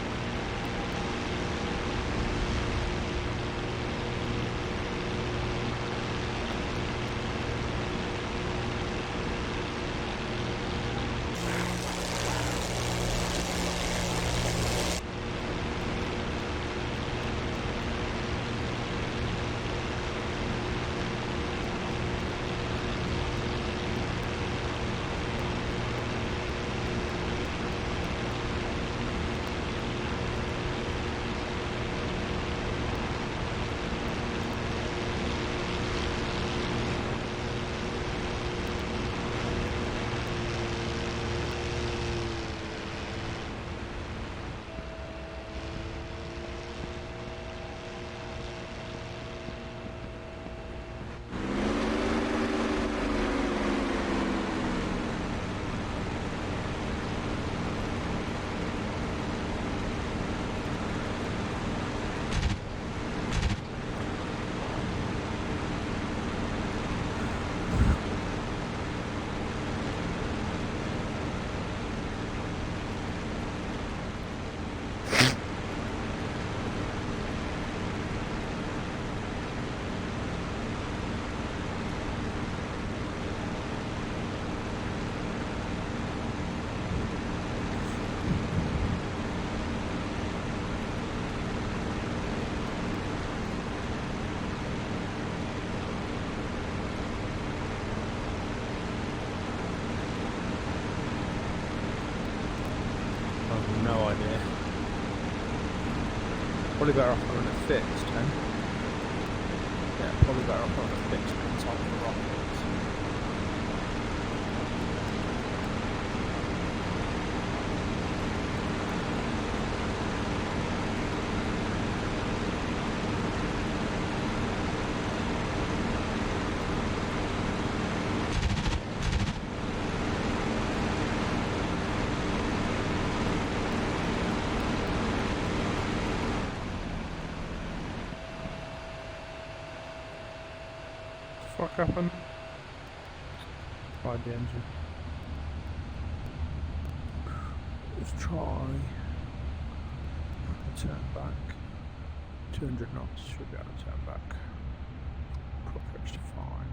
No idea. Probably better off having it fixed, then. Yeah, probably better off having it fixed on top of the rockets. What the fuck happened? Fired the engine. Let's try. Turn back. 200 knots should be able to turn back. Profits to fine.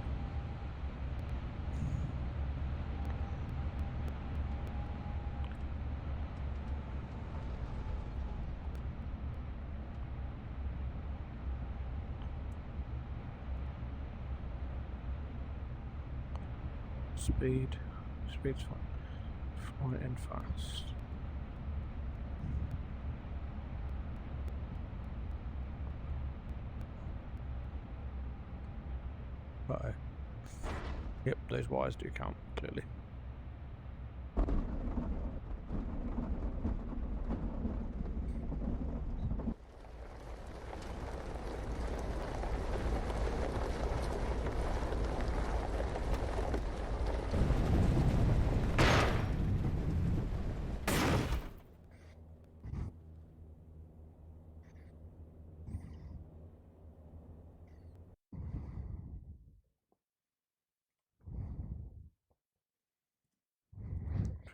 Speed. Speed's fine. Fine and fast. Uh-oh. Yep, those wires do count, clearly.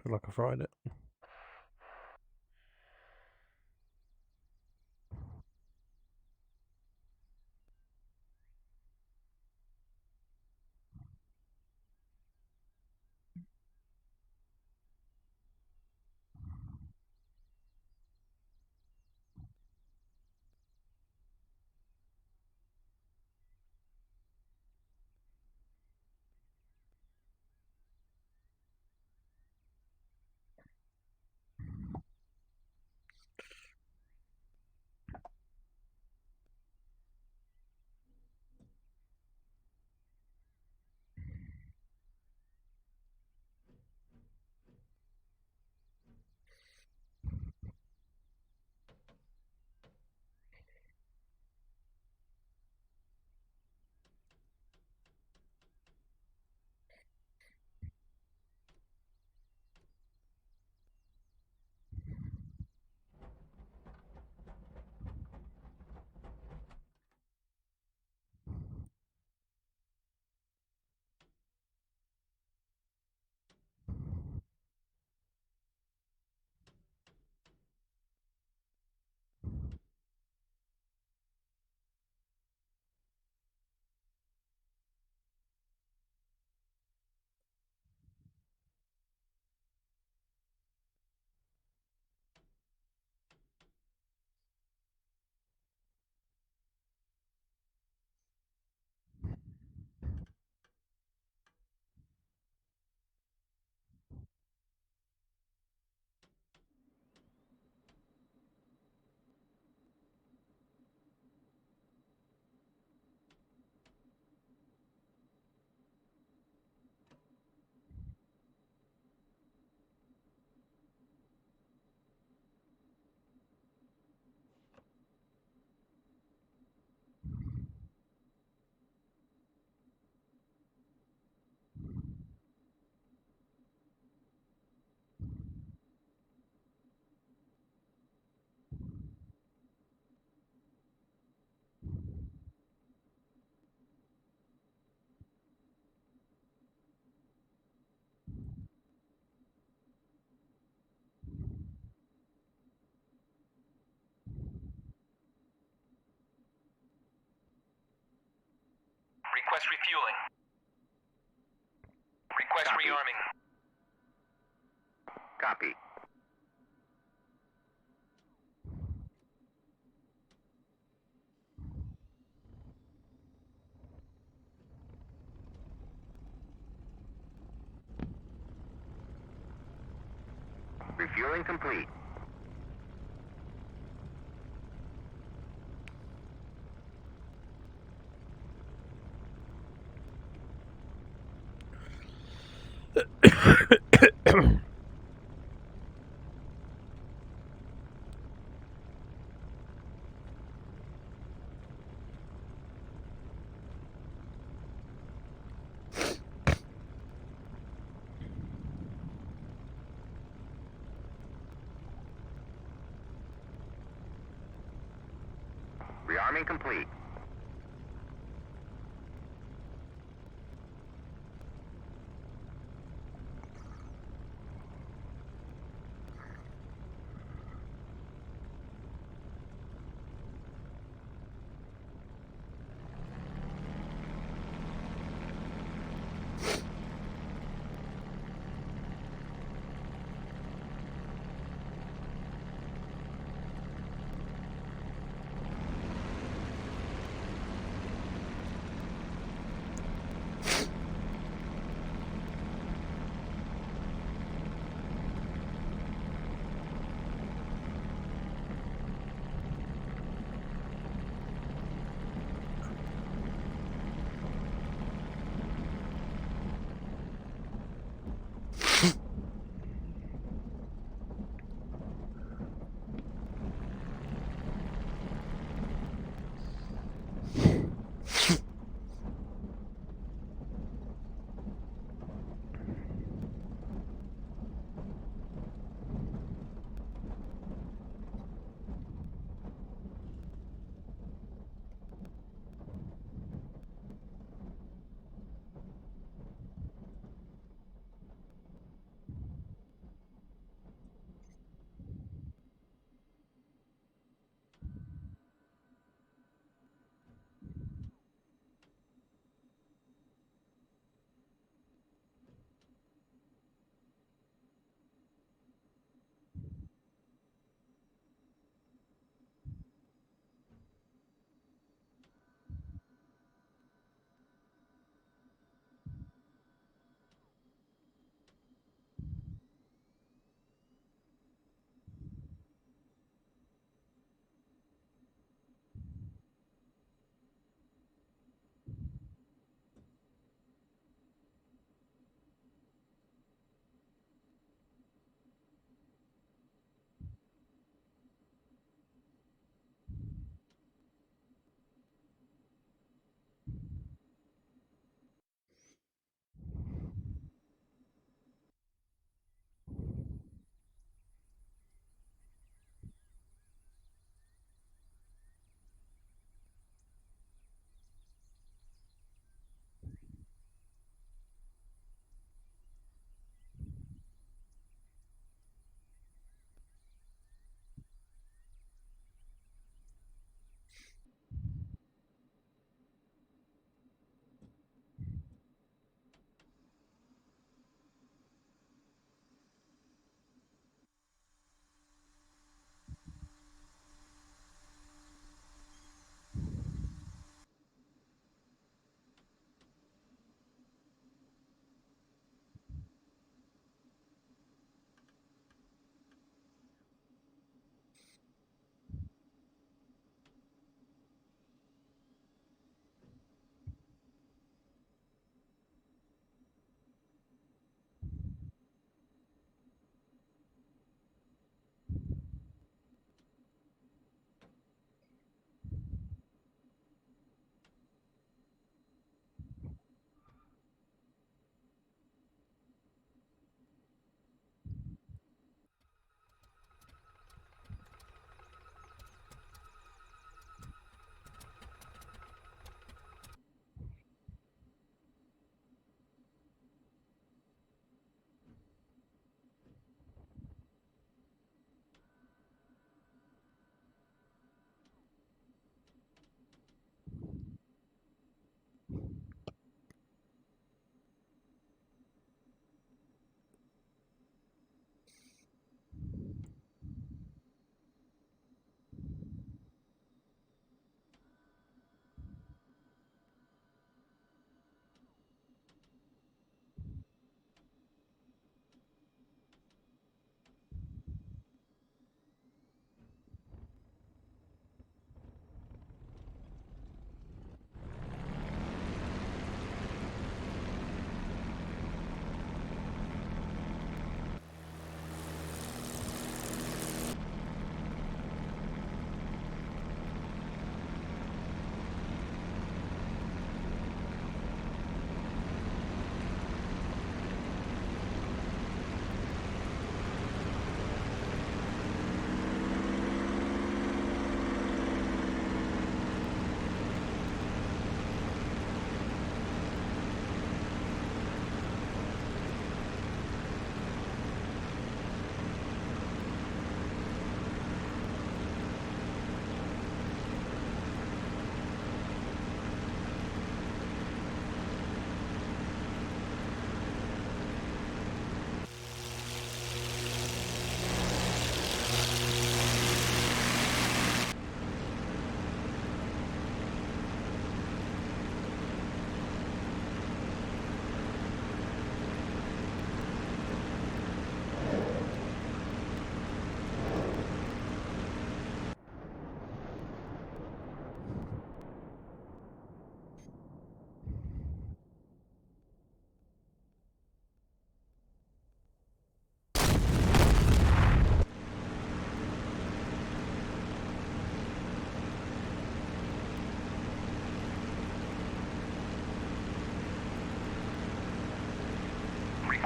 Feel like I fried it. Request refueling. Request Copy. rearming. Copy. Refueling complete. Rearming complete.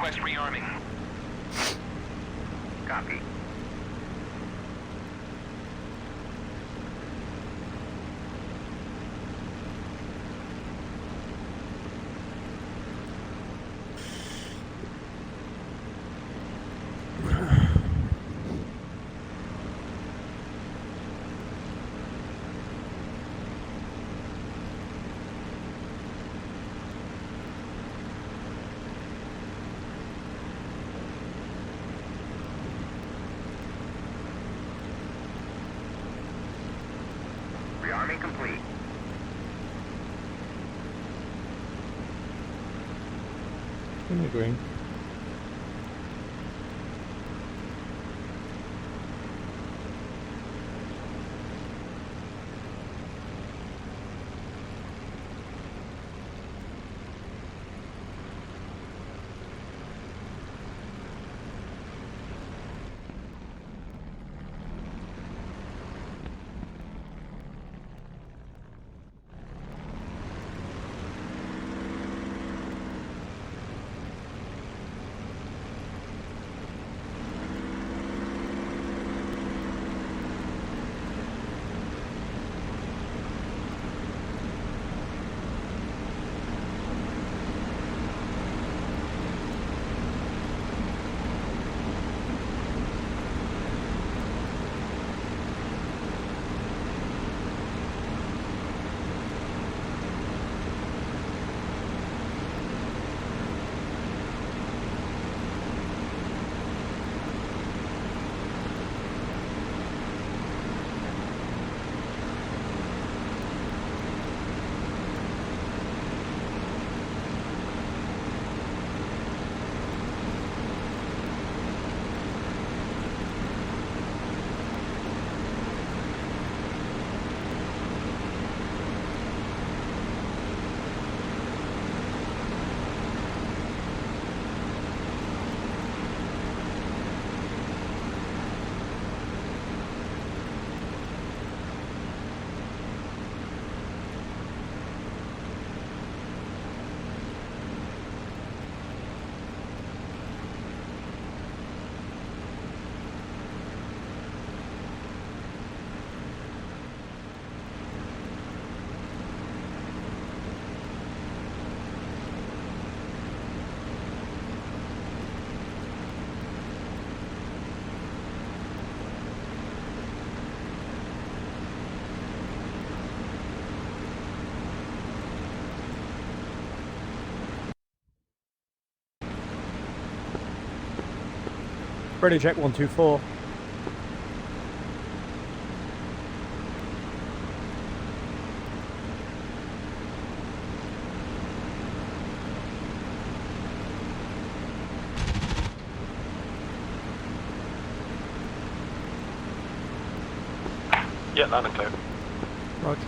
Request rearming. Copy. Rearming complete. In the green. Ready, check 124. Yeah, loud and clear. Roger.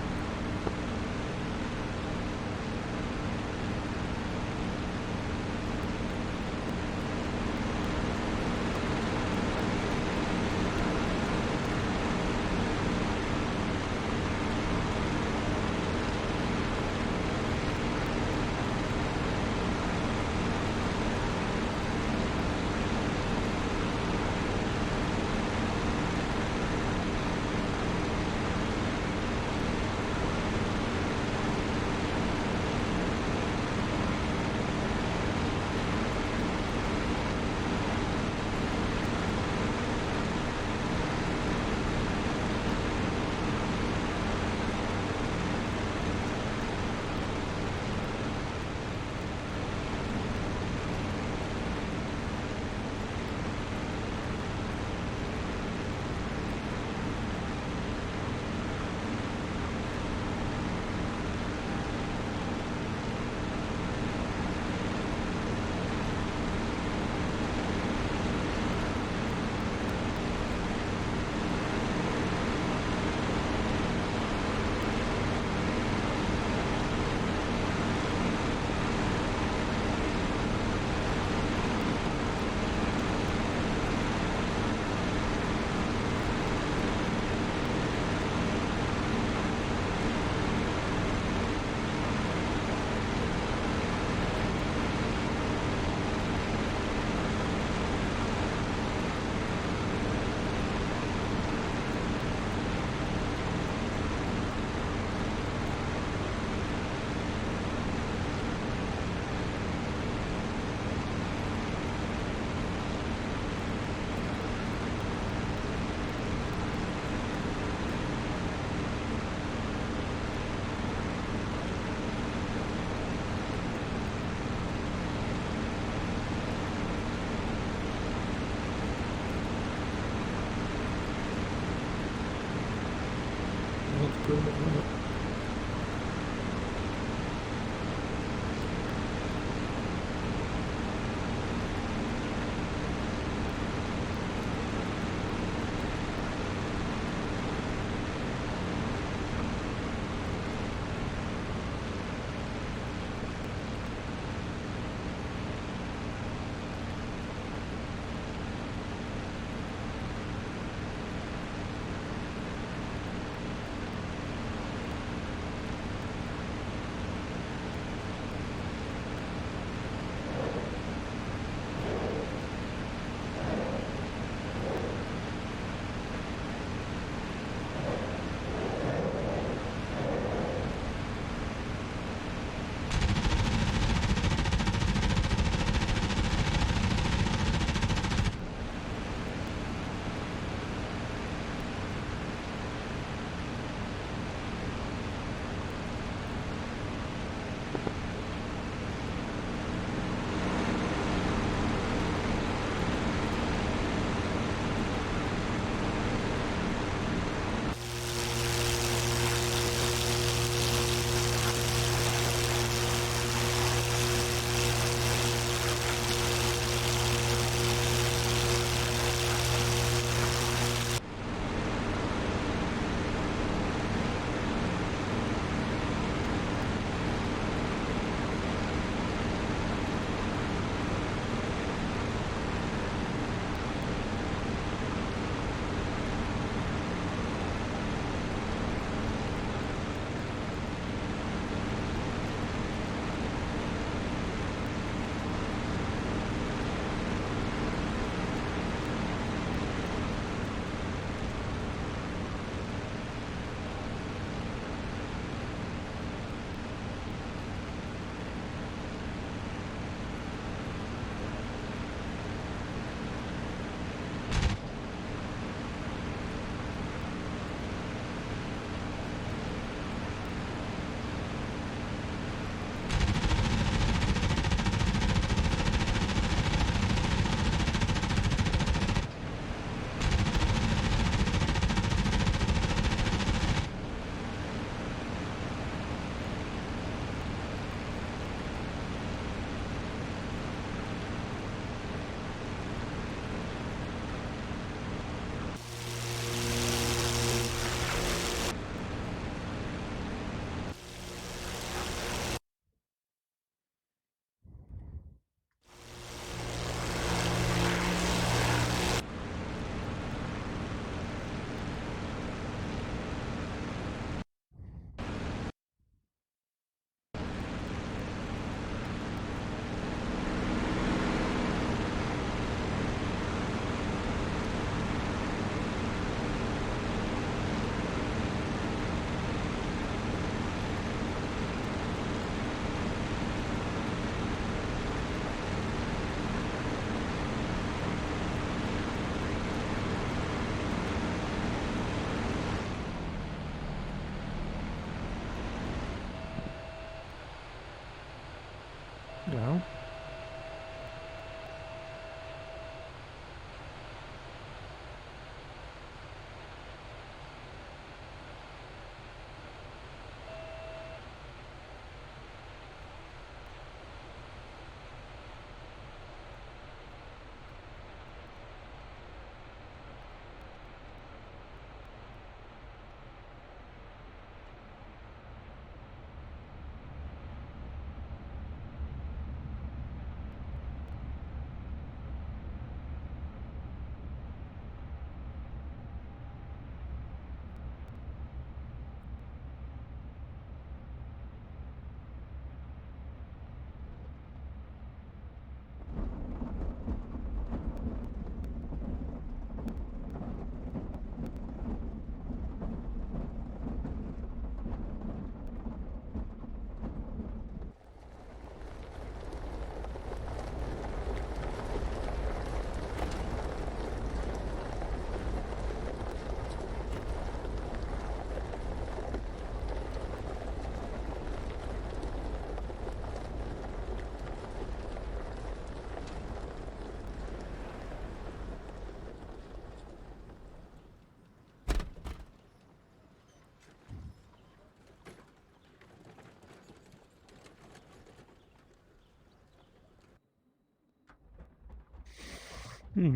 What's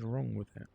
wrong with it?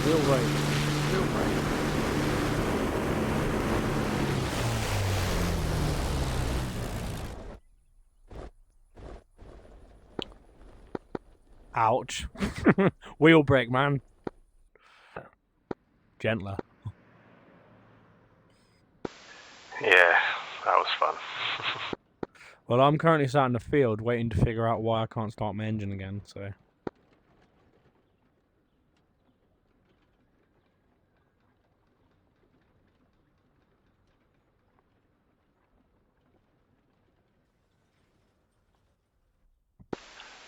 Real right. Real right. Ouch. Wheel brake, man. Gentler. Yeah, that was fun. Well, I'm currently sat in the field waiting to figure out why I can't start my engine again, so...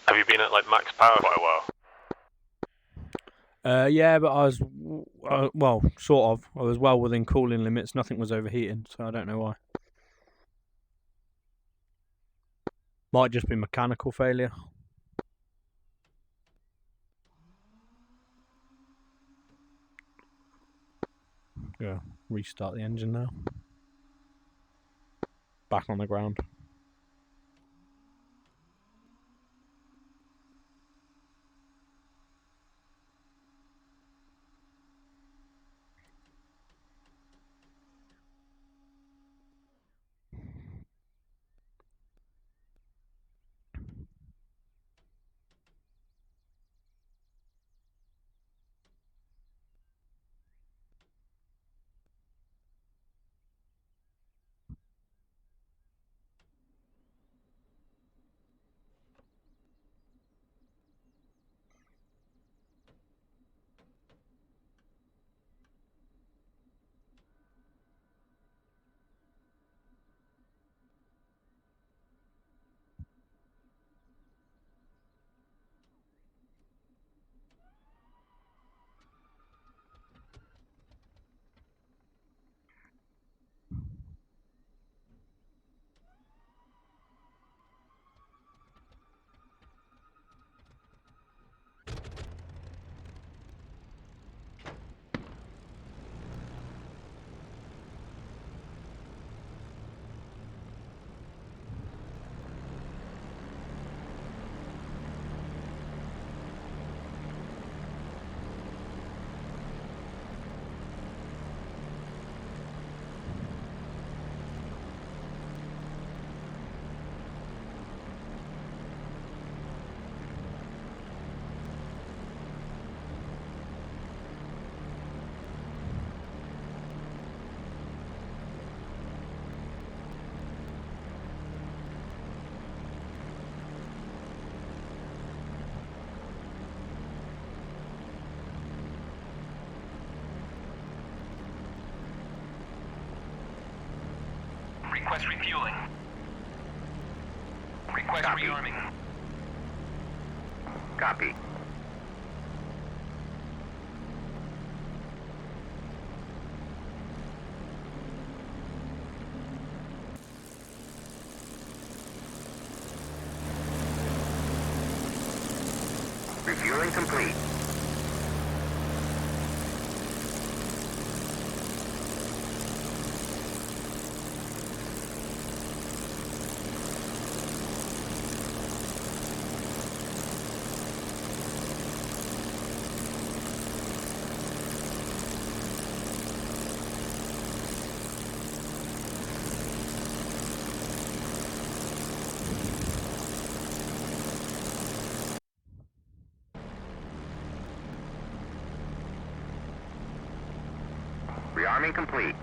Have you been at like max power for quite a while? Yeah, but I was... well, sort of. I was well within cooling limits. Nothing was overheating, so I don't know why. Might just be mechanical failure. Yeah, restart the engine now. Back on the ground. Request refueling. Request Copy. rearming. Copy. Refueling complete. Rearming complete.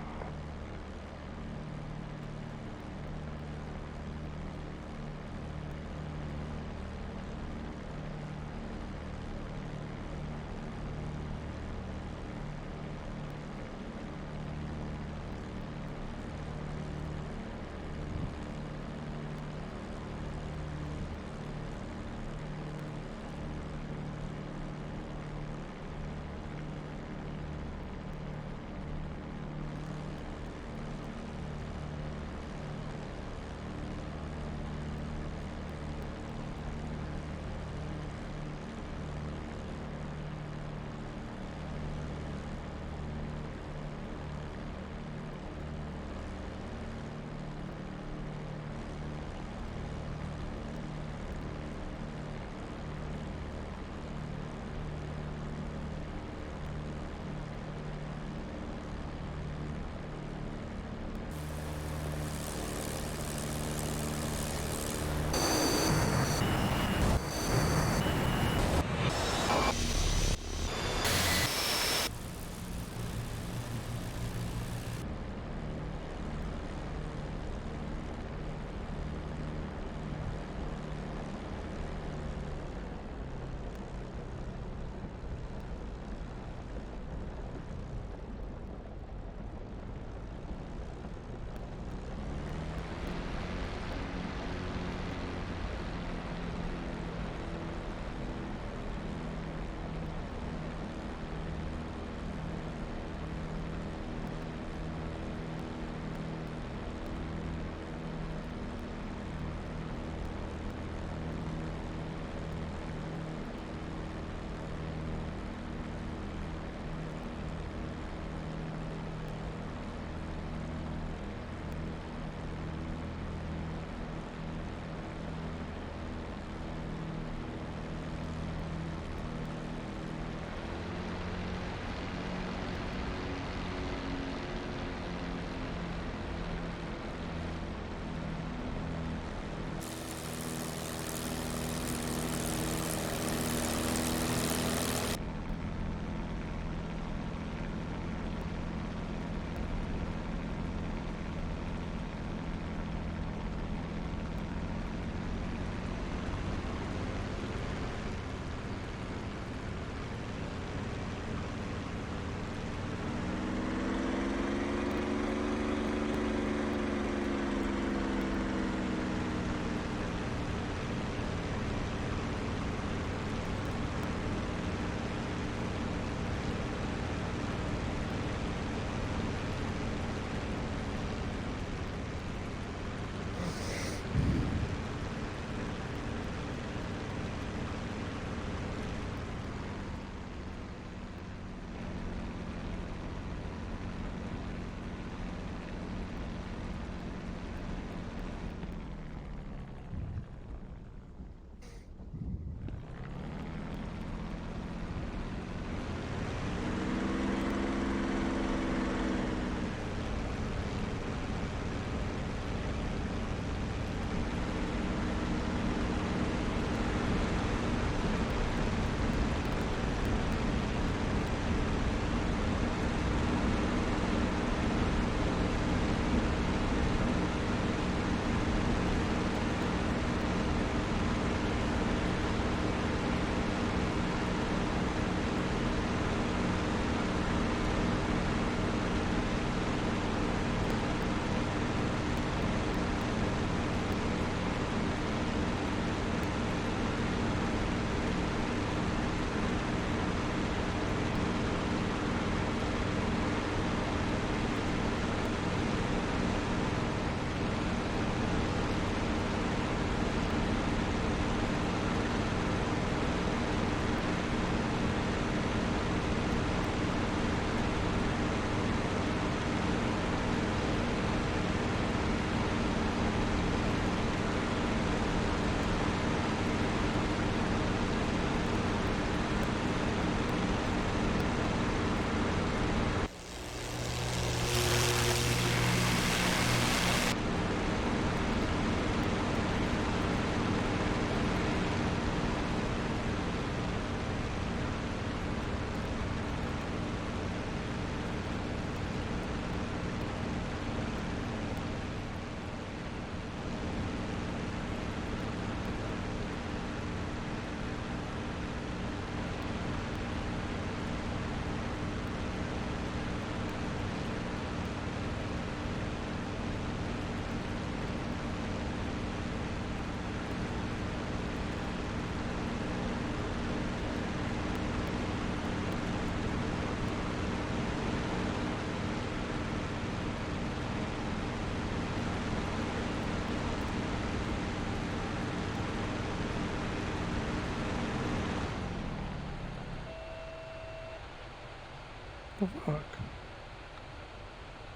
the fuck?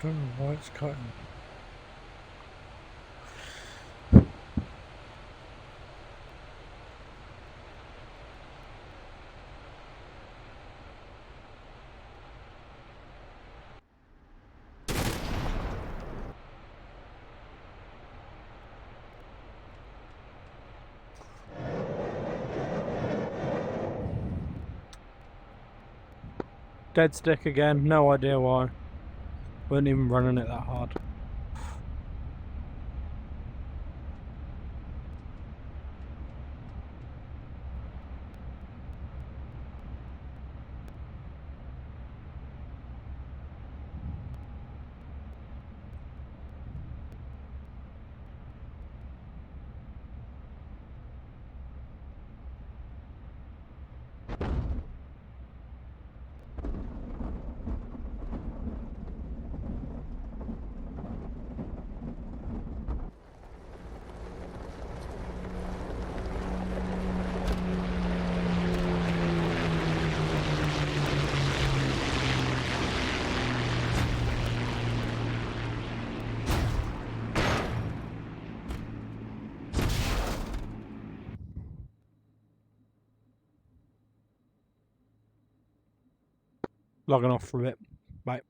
Don't know why it's cutting. Dead stick again, no idea why. Weren't even running it that hard. Logging off for a bit. Bye.